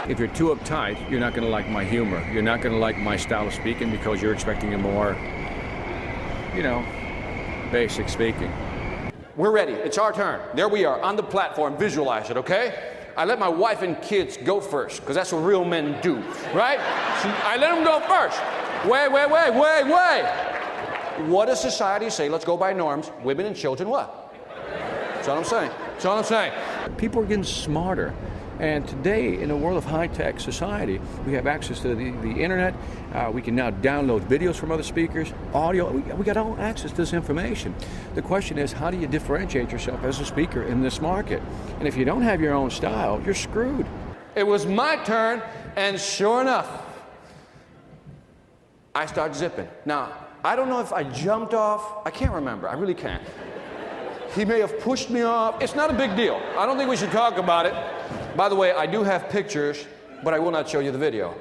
If you're too uptight, you're not going to like my humor. You're not going to like my style of speaking because you're expecting a more, basic speaking. We're ready. It's our turn. There we are on the platform. Visualize it, okay? I let my wife and kids go first because that's what real men do, right? So I let them go first. Wait. What does society say? Let's go by norms. Women and children what? That's all I'm saying. People are getting smarter. And today, in a world of high-tech society, we have access to the internet. We can now download videos from other speakers, audio. We got all access to this information. The question is, how do you differentiate yourself as a speaker in this market? And if you don't have your own style, you're screwed. It was my turn, and sure enough, I start zipping. Now, I don't know if I jumped off. I can't remember. I really can't. He may have pushed me off. It's not a big deal. I don't think we should talk about it. By the way, I do have pictures, but I will not show you the video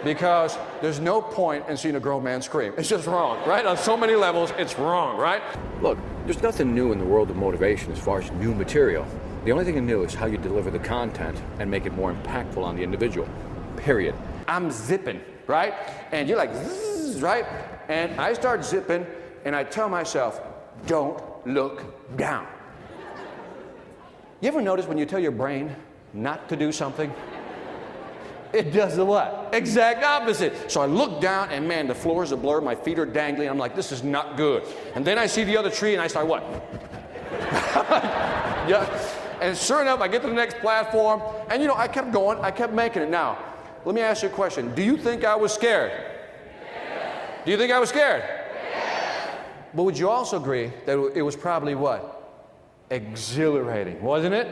because there's no point in seeing a grown man scream. It's just wrong, right? On so many levels, it's wrong, right? Look, there's nothing new in the world of motivation as far as new material. The only thing new is how you deliver the content and make it more impactful on the individual, period. I'm zipping, right? And you're like, zzz, right? And I start zipping, and I tell myself, don't look down. You ever notice when you tell your brain not to do something, it does the what? Exact opposite. So I look down and man, the floor is a blur, my feet are dangling, I'm like, this is not good. And then I see the other tree and I start what? Yeah. And sure enough, I get to the next platform and I kept going, I kept making it. Now, let me ask you a question. Do you think I was scared? Yes. Do you think I was scared? Yes. But would you also agree that it was probably what? Exhilarating, wasn't it?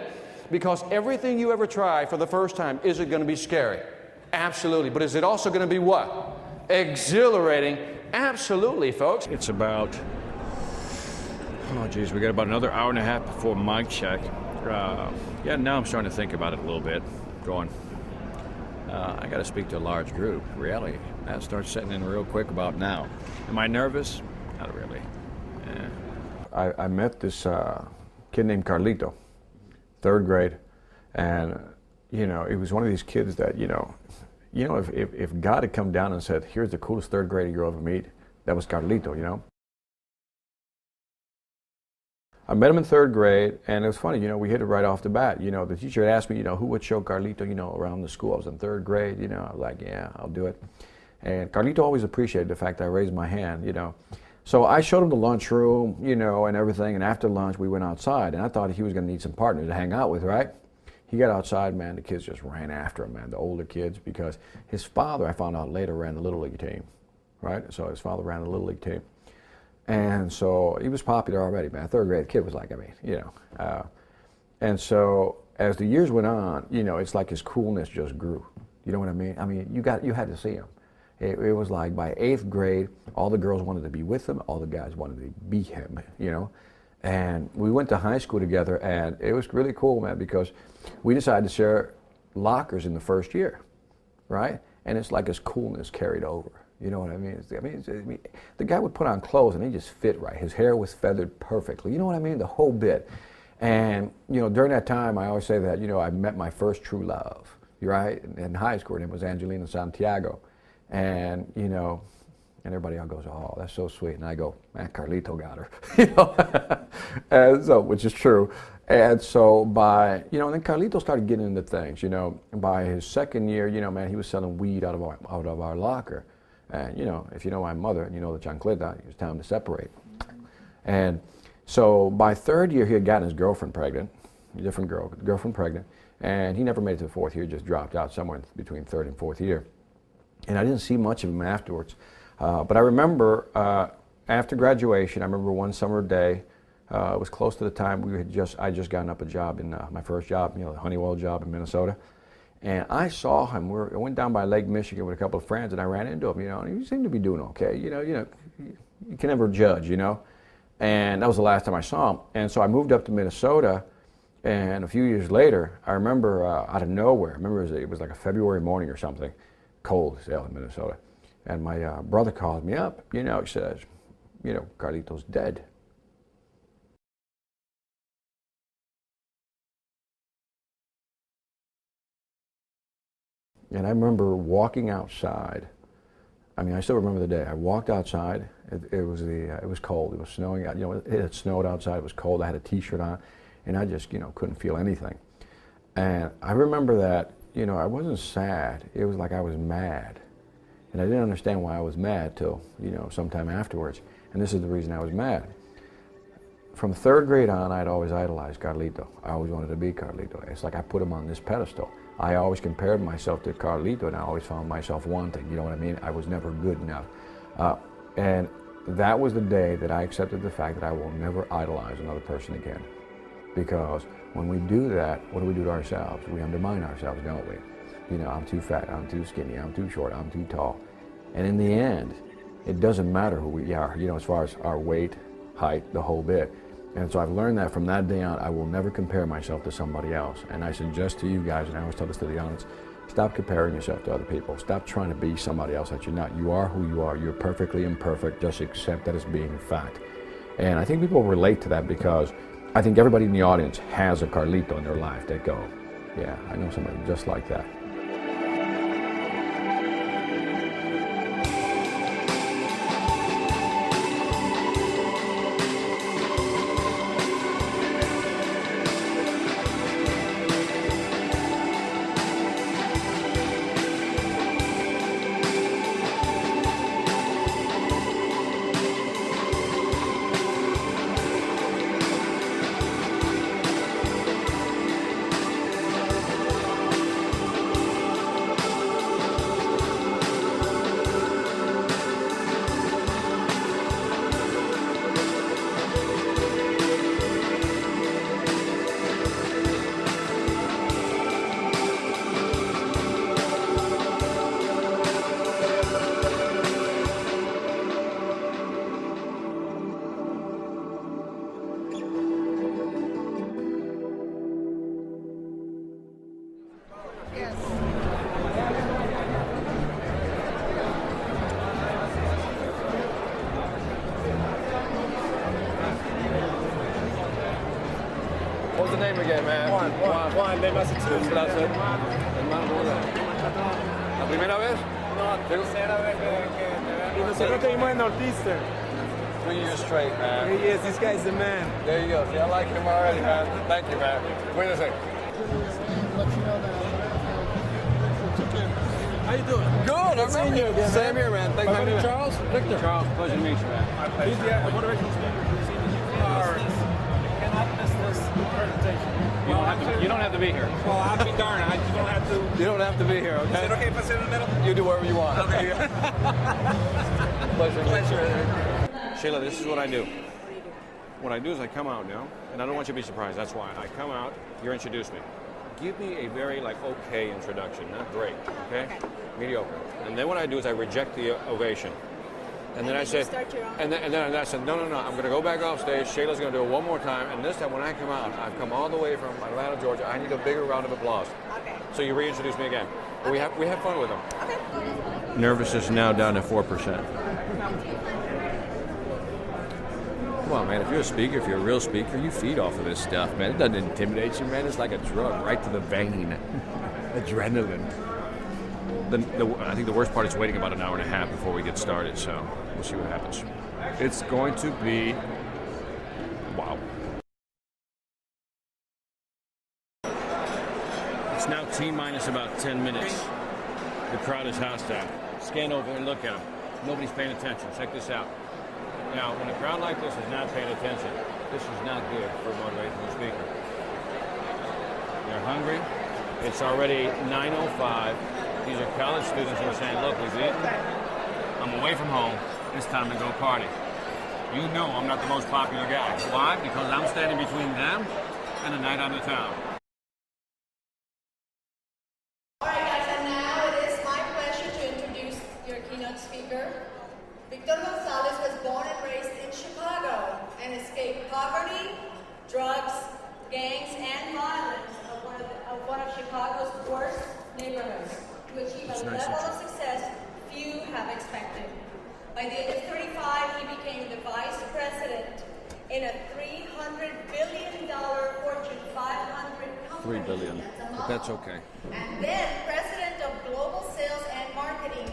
Because everything you ever try for the first time, is it going to be scary? Absolutely. But is it also going to be what? Exhilarating? Absolutely, folks. It's about, we got about another hour and a half before mic check. Now I'm starting to think about it a little bit. Going, I got to speak to a large group. Reality, that starts setting in real quick about now. Am I nervous? Not really. I met this kid named Carlito. Third grade, and it was one of these kids that if God had come down and said, "Here's the coolest third grader you'll ever meet," that was Carlito. I met him in 3rd grade, and it was funny, we hit it right off the bat. The teacher had asked me, who would show Carlito, around the school. I was in 3rd grade, I was like, yeah, I'll do it. And Carlito always appreciated the fact that I raised my hand, So I showed him the lunchroom, and everything, and after lunch we went outside, and I thought he was going to need some partners to hang out with, right? He got outside, man, the kids just ran after him, man, the older kids, because his father, I found out later, ran the Little League team, right? So his father ran the Little League team. And so he was popular already, man. 3rd grade kid was like, and so as the years went on, it's like his coolness just grew. You know what I mean? I mean, you had to see him. It was like by 8th grade, all the girls wanted to be with him, all the guys wanted to be him, And we went to high school together, and it was really cool, man, because we decided to share lockers in the 1st year, right? And it's like his coolness carried over. You know what I mean? The guy would put on clothes and they just fit right. His hair was feathered perfectly. You know what I mean? The whole bit. And, during that time, I always say that, I met my first true love, right? In high school, her name was Angelina Santiago. And, and everybody else goes, oh, that's so sweet. And I go, man, Carlito got her, and so, which is true. And so by, and then Carlito started getting into things, by his 2nd year, man, he was selling weed out of our locker. And, if you know my mother and you know the chancleta, it was time to separate. And so by 3rd year, he had gotten his girlfriend pregnant, a different girlfriend pregnant, and he never made it to the 4th year, just dropped out somewhere between 3rd and 4th year. And I didn't see much of him afterwards. But I remember after graduation, I remember one summer day, it was close to the time I just gotten up a job in my first job, the Honeywell job in Minnesota. And I saw him. I went down by Lake Michigan with a couple of friends, and I ran into him. And he seemed to be doing okay. You can never judge. And that was the last time I saw him. And so I moved up to Minnesota, and a few years later, I remember out of nowhere. I remember it was like a February morning or something, cold as hell in Minnesota. And my brother calls me up. He says, Carlito's dead. And I remember walking outside. I mean, I still remember the day. I walked outside. It was cold. It was snowing out. It had snowed outside. It was cold. I had a T-shirt on, and I just, couldn't feel anything. And I remember that, I wasn't sad. It was like I was mad, and I didn't understand why I was mad till, sometime afterwards. And this is the reason I was mad. From 3rd grade on, I'd always idolized Carlito. I always wanted to be Carlito. It's like I put him on this pedestal. I always compared myself to Carlito, and I always found myself wanting. You know what I mean? I was never good enough. And that was the day that I accepted the fact that I will never idolize another person again. Because when we do that, what do we do to ourselves? We undermine ourselves, don't we? I'm too fat, I'm too skinny, I'm too short, I'm too tall. And in the end, it doesn't matter who we are, as far as our weight, height, the whole bit. And so I've learned that from that day on, I will never compare myself to somebody else. And I suggest to you guys, and I always tell this to the audience, stop comparing yourself to other people. Stop trying to be somebody else that you're not. You are who you are. You're perfectly imperfect. Just accept that as being fact. And I think people relate to that because I think everybody in the audience has a Carlito in their life that go, yeah, I know somebody just like that. What's the name again, man? Juan de Massachusetts. Gracias. Hermano, ¿cómo estás? ¿La primera vez? No, tercera vez que te vemos. Y nosotros te vimos en Northeastern. 3 years straight, man. 3 years, this guy's the man. There you go. See, I like him already, man. Thank you, man. Wait a second. How you doing? Good, I'm seeing you again, Same here, man. Thanks for having me. Charles? Victor. Charles, pleasure to meet you, man. He's the motivational speaker for this evening. You cannot miss this presentation. You don't have to be here. Well, I'll be darned. I just don't have to. You don't have to be here, okay? Is it okay if I sit in the middle? You do whatever you want. Okay. Pleasure. Sheila, this is what I do. What I do is I come out now, and I don't want you to be surprised. That's why I come out. You introduce me. Give me a very okay introduction, not great, okay? Mediocre. And then what I do is I reject the ovation. And then I say, and then I said, no, I'm going to go back off stage. Shayla's going to do it one more time. And this time when I come out, I've come all the way from Atlanta, Georgia. I need a bigger round of applause. Okay. So you reintroduce me again. Okay. We have fun with them. Okay. Nervousness now down to 4%. Come on, man. If you're a speaker, if you're a real speaker, you feed off of this stuff, man. It doesn't intimidate you, man. It's like a drug right to the vein. Adrenaline. I think the worst part is waiting about an hour and a half before we get started, so we'll see what happens. It's going to be wow. It's now T-minus about 10 minutes. The crowd is hostile. Scan over and look at them. Nobody's paying attention. Check this out. Now, when a crowd like this is not paying attention, this is not good for a motivational speaker. They're hungry. It's already 9:05. These are college students who are saying, look, we've eaten. I'm away from home. It's time to go party. You know I'm not the most popular guy. Why? Because I'm standing between them and a night on the town. All right, guys, and now it is my pleasure to introduce your keynote speaker. Victor Gonzalez was born and raised in Chicago and escaped poverty, drugs, gangs, and violence of one of Chicago's worst neighborhoods to achieve a level of success few have expected. By the age of 35, he became the vice president in a $300 billion Fortune 500 company. $3 billion, but that's okay. And then president of global sales and marketing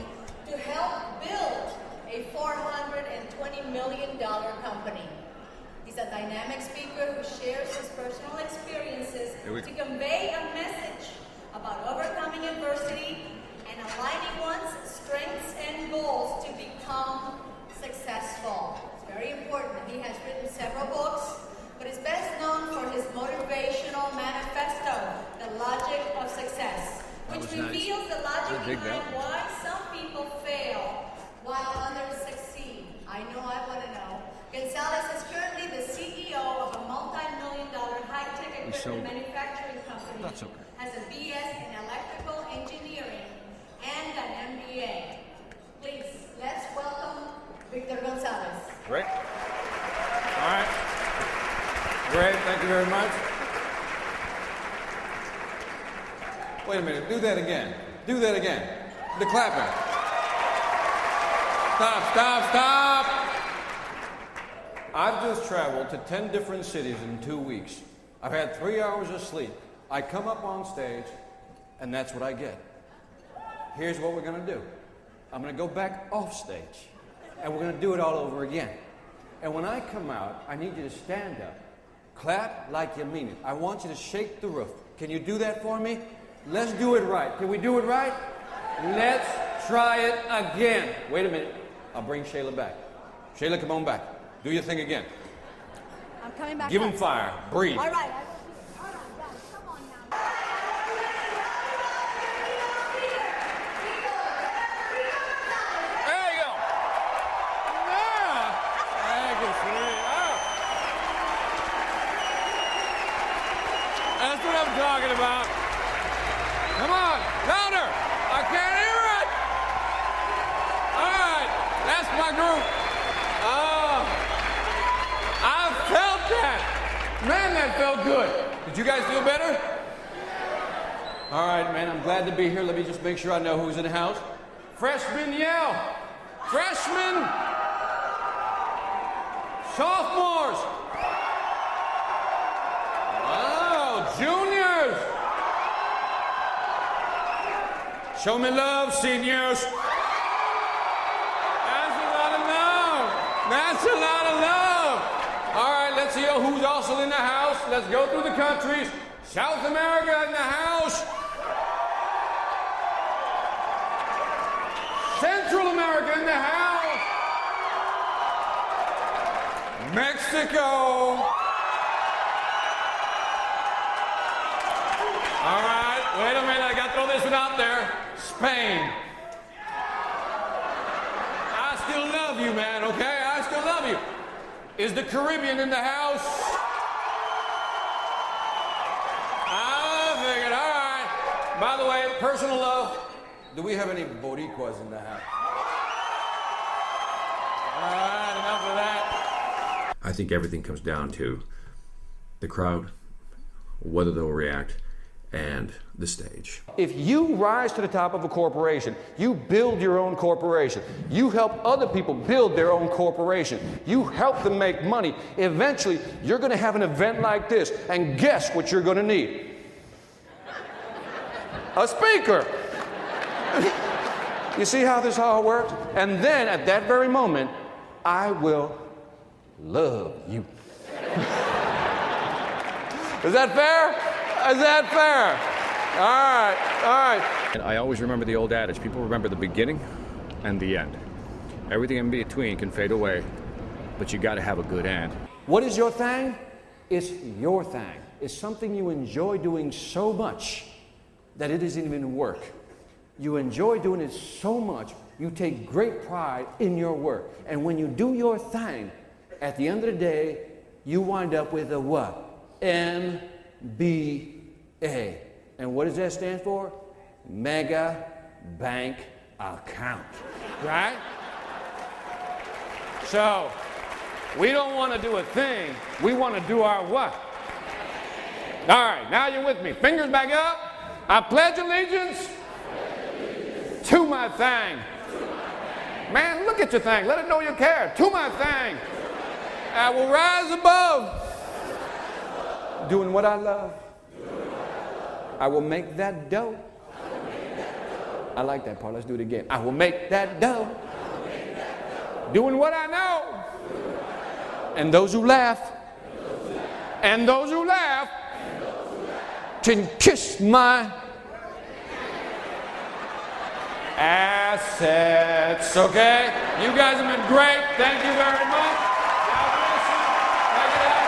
to help build a $420 million company. He's a dynamic speaker who shares his personal experiences to convey a message about overcoming adversity and aligning one's strengths and goals to become successful. It's very important. He has written several books, but is best known for his motivational manifesto, The Logic of Success, which reveals the logic behind why some people fail while others succeed. I know I want to know. Gonzalez is currently the CEO of a multi-million-dollar high-tech equipment manufacturing company. That's okay. Has a BS in electrical engineering and an MBA. Please, let's welcome Victor Gonzalez. Great. All right. Great, thank you very much. Wait a minute, do that again. Do that again. The clapping. Stop. I've just traveled to 10 different cities in 2 weeks. I've had 3 hours of sleep. I come up on stage, and that's what I get. Here's what we're going to do. I'm going to go back off stage, and we're going to do it all over again. And when I come out, I need you to stand up. Clap like you mean it. I want you to shake the roof. Can you do that for me? Let's do it right. Can we do it right? Let's try it again. Wait a minute. I'll bring Shayla back. Shayla, come on back. Do your thing again. I'm coming back. Give him fire. Breathe. All right. Hold on, guys. Come on now. There you go. Yeah. Thank you, sweetie. Oh. That's what I'm talking about. Come on, louder. I can't hear it. All right, that's my group. Oh, I felt that. Man, that felt good. Did you guys feel better? All right, man, I'm glad to be here. Let me just make sure I know who's in the house. Freshmen, yell. Freshmen. Sophomores. Wow, juniors. Show me love, seniors. That's a lot of love. That's a lot Let's see who's also in the house. Let's go through the countries. South America in the house. Central America in the house. Mexico. All right, wait a minute, I got to throw this one out there. Spain. I still love you, man, okay? I still love you. Is the Caribbean in the house? I figured, all right. By the way, personal love, do we have any Boricuas in the house? All right, enough of that. I think everything comes down to the crowd, whether they'll react, and the stage. If you rise to the top of a corporation, you build your own corporation. You help other people build their own corporation. You help them make money. Eventually, you're going to have an event like this, and guess what you're going to need? A speaker. You see how this all works? And then at that very moment, I will love you. Is that fair? Is that fair? All right, all right. And I always remember the old adage, people remember the beginning and the end. Everything in between can fade away, but you got to have a good end. What is your thing? It's your thing. It's something you enjoy doing so much that it isn't even work. You enjoy doing it so much, you take great pride in your work. And when you do your thing, at the end of the day, you wind up with a what? MBA. And what does that stand for? Mega Bank Account. Right? So, we don't want to do a thing. We want to do our what? All right, now you're with me. Fingers back up. I pledge allegiance to my thing. Man, look at your thing. Let it know you care. To my thing. I will rise above doing what I love. I will make that dough. I like that part. Let's do it again. I will make that dough. Doing what I know. And those who laugh. And those who laugh can kiss my assets. Okay? You guys have been great. Thank you very much. God bless you. Take it out.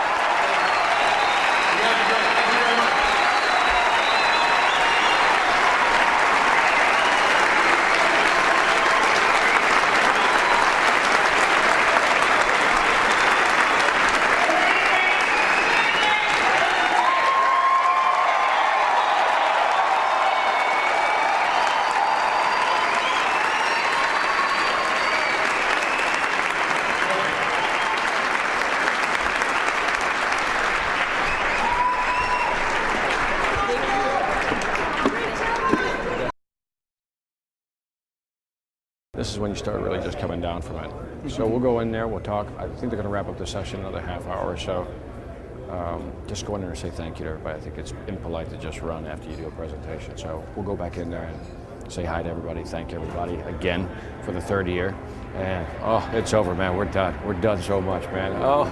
You guys are great. Thank you very much. This is when you start really just coming down from it. So we'll go in there, we'll talk. I think they're going to wrap up the session another half hour or so. Just go in there and say thank you to everybody. I think it's impolite to just run after you do a presentation. So we'll go back in there and say hi to everybody, thank everybody again for the third year. And oh, it's over, man. We're done. We're done so much, man. Oh.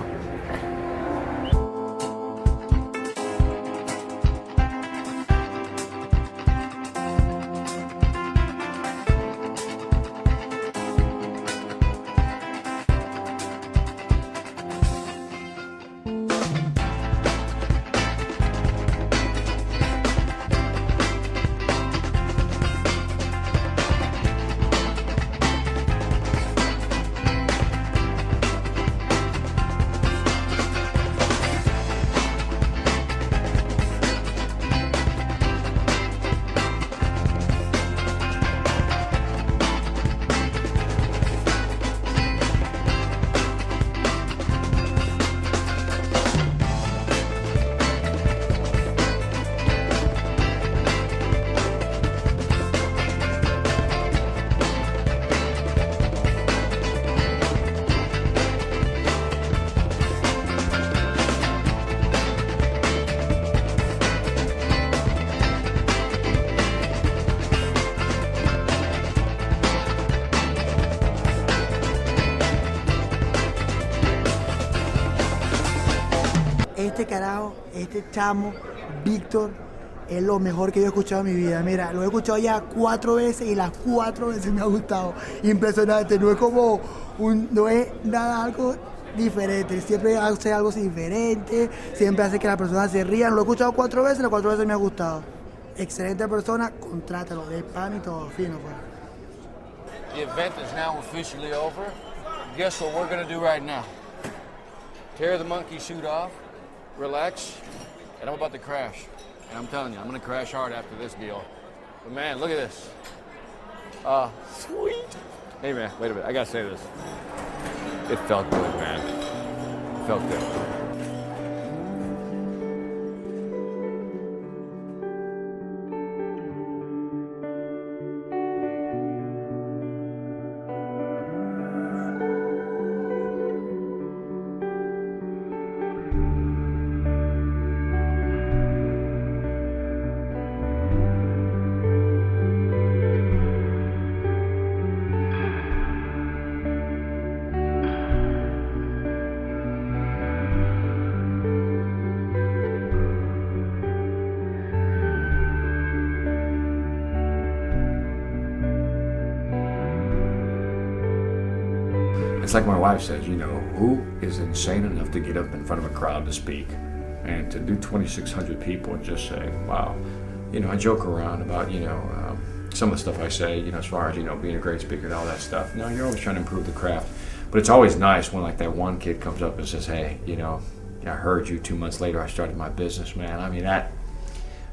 este carajo, este chamo, Víctor, es lo mejor que yo he escuchado en mi vida. Mira, lo he escuchado ya 4 veces y las 4 veces me ha gustado. Impresionante, no es como no es nada algo diferente, siempre hace algo diferente, siempre hace que las personas se rían. Lo he escuchado 4 veces y las 4 veces me ha gustado. Excelente persona, contrátalo, de spam y todo, fino pues. The event is now officially over. Guess what we're gonna do right now? Tear the monkey suit off, relax, and I'm about to crash. And I'm telling you, I'm gonna crash hard after this deal. But man, look at this. Sweet. Hey man, wait a minute, I gotta say this. It felt good, man. It felt good. It's like my wife says, you know, who is insane enough to get up in front of a crowd to speak and to do 2,600 people and just say, wow. You know, I joke around about, you know, some of the stuff I say, you know, as far as, you know, being a great speaker and all that stuff. You know, you're always trying to improve the craft. But it's always nice when, like, that one kid comes up and says, hey, you know, I heard you 2 months later, I started my business, man. I mean, that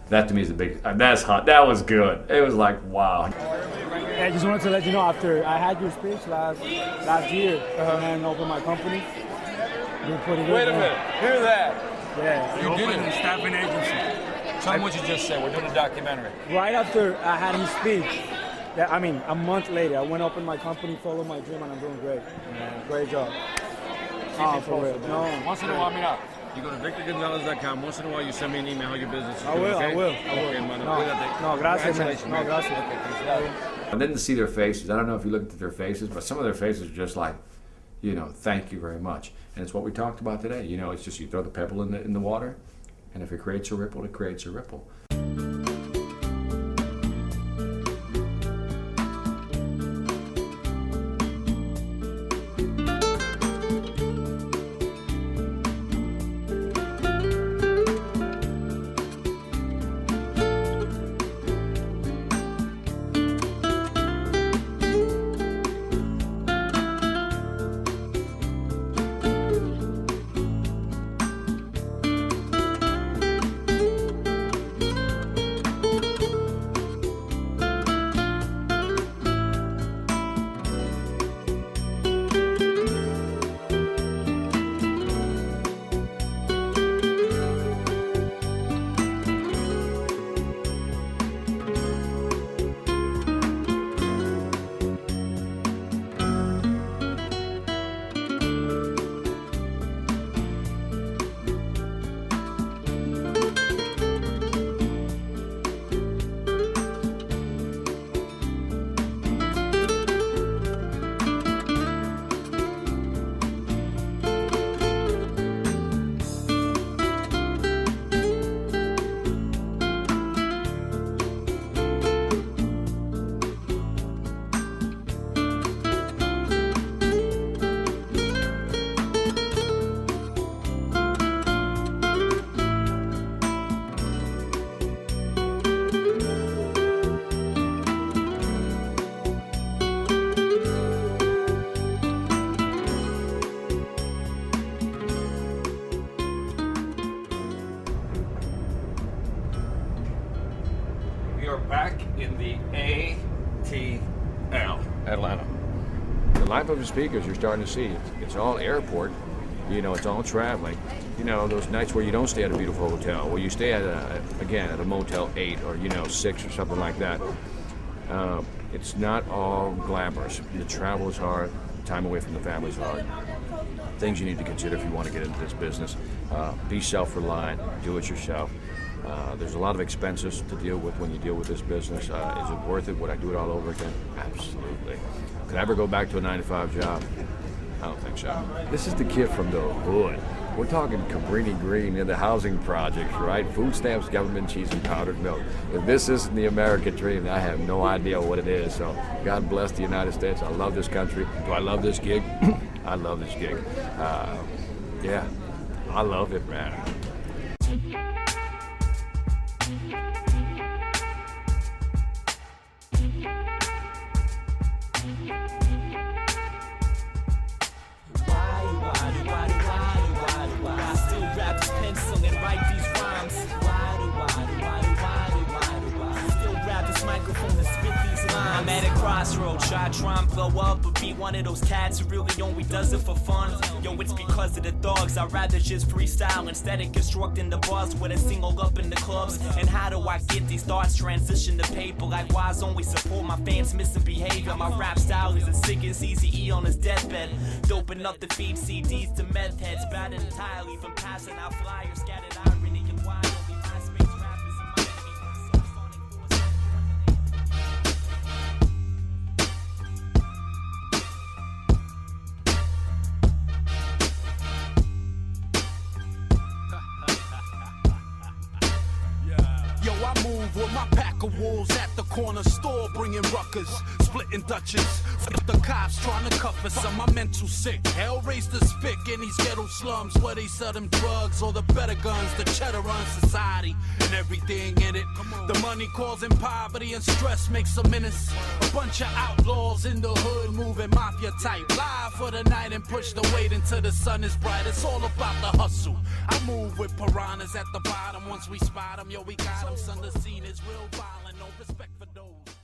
to me is the big, that's hot. That was good. It was like, wow. I just wanted to let you know, after I had your speech last year and opened my company, you put it Wait a minute, hear that? Yeah. You did it. Staffing agency. Tell me what you just said. We're doing a documentary. Right after I had his speech, I mean, a month later, I went open my company, followed my dream, and I'm doing great. Great job. For real. No. Once in a while, I mean, you go to VictorGonzalez.com. Once in a while, you send me an email how your business is I doing, will, okay? I will. Okay, man. No, gracias, man. No, gracias. I didn't see their faces. I don't know if you looked at their faces, but some of their faces are just like, you know, thank you very much. And it's what we talked about today. You know, it's just you throw the pebble in the water, and if it creates a ripple, it creates a ripple. We are back in the ATL, Atlanta. The life of the speakers you're starting to see, it's all airport, you know, it's all traveling. You know, those nights where you don't stay at a beautiful hotel, where you stay at a Motel 8 or, you know, 6 or something like that. It's not all glamorous. The travel is hard, time away from the family is hard. Things you need to consider if you want to get into this business. Be self-reliant, do it yourself. There's a lot of expenses to deal with when you deal with this business. Is it worth it? Would I do it all over again? Absolutely. Could I ever go back to a 9-to-5 job? I don't think so. This is the kid from the hood. We're talking Cabrini Green in the housing projects, right? Food stamps, government cheese, and powdered milk. If this isn't the American dream, I have no idea what it is. So God bless the United States. I love this country. Do I love this gig? I love this gig. Yeah, I love it, man. I'm at a crossroads, try and blow up, but be one of those cats who really only does it for fun. Yo, it's because of the dogs, I'd rather just freestyle instead of constructing the bars with a single up in the clubs. And how do I get these thoughts transition to paper? Like why's only support my fans missing behavior? My rap style is as sick as Eazy-E on his deathbed. Dope enough to feed CDs to meth heads, bad entirely from passing out flyers, scattered irony and why only MySpace rappers and my Yo, I move with my pack of wolves at the corner store, bringing ruckers, splitting Dutchess. Flip the cops trying to cuff us. I'm mental sick. Hell raised the spick in these ghetto slums where they sell them drugs or the better guns. The cheddar runs society and everything in it. The money causing poverty and stress makes a menace. A bunch of outlaws in the hood moving mafia type. Live for the night and push the weight until the sun is bright. It's all about the hustle. I move with piranhas at the bottom. Once we spot them, yo, we got them. Son, the scene is real violent. No respect for those.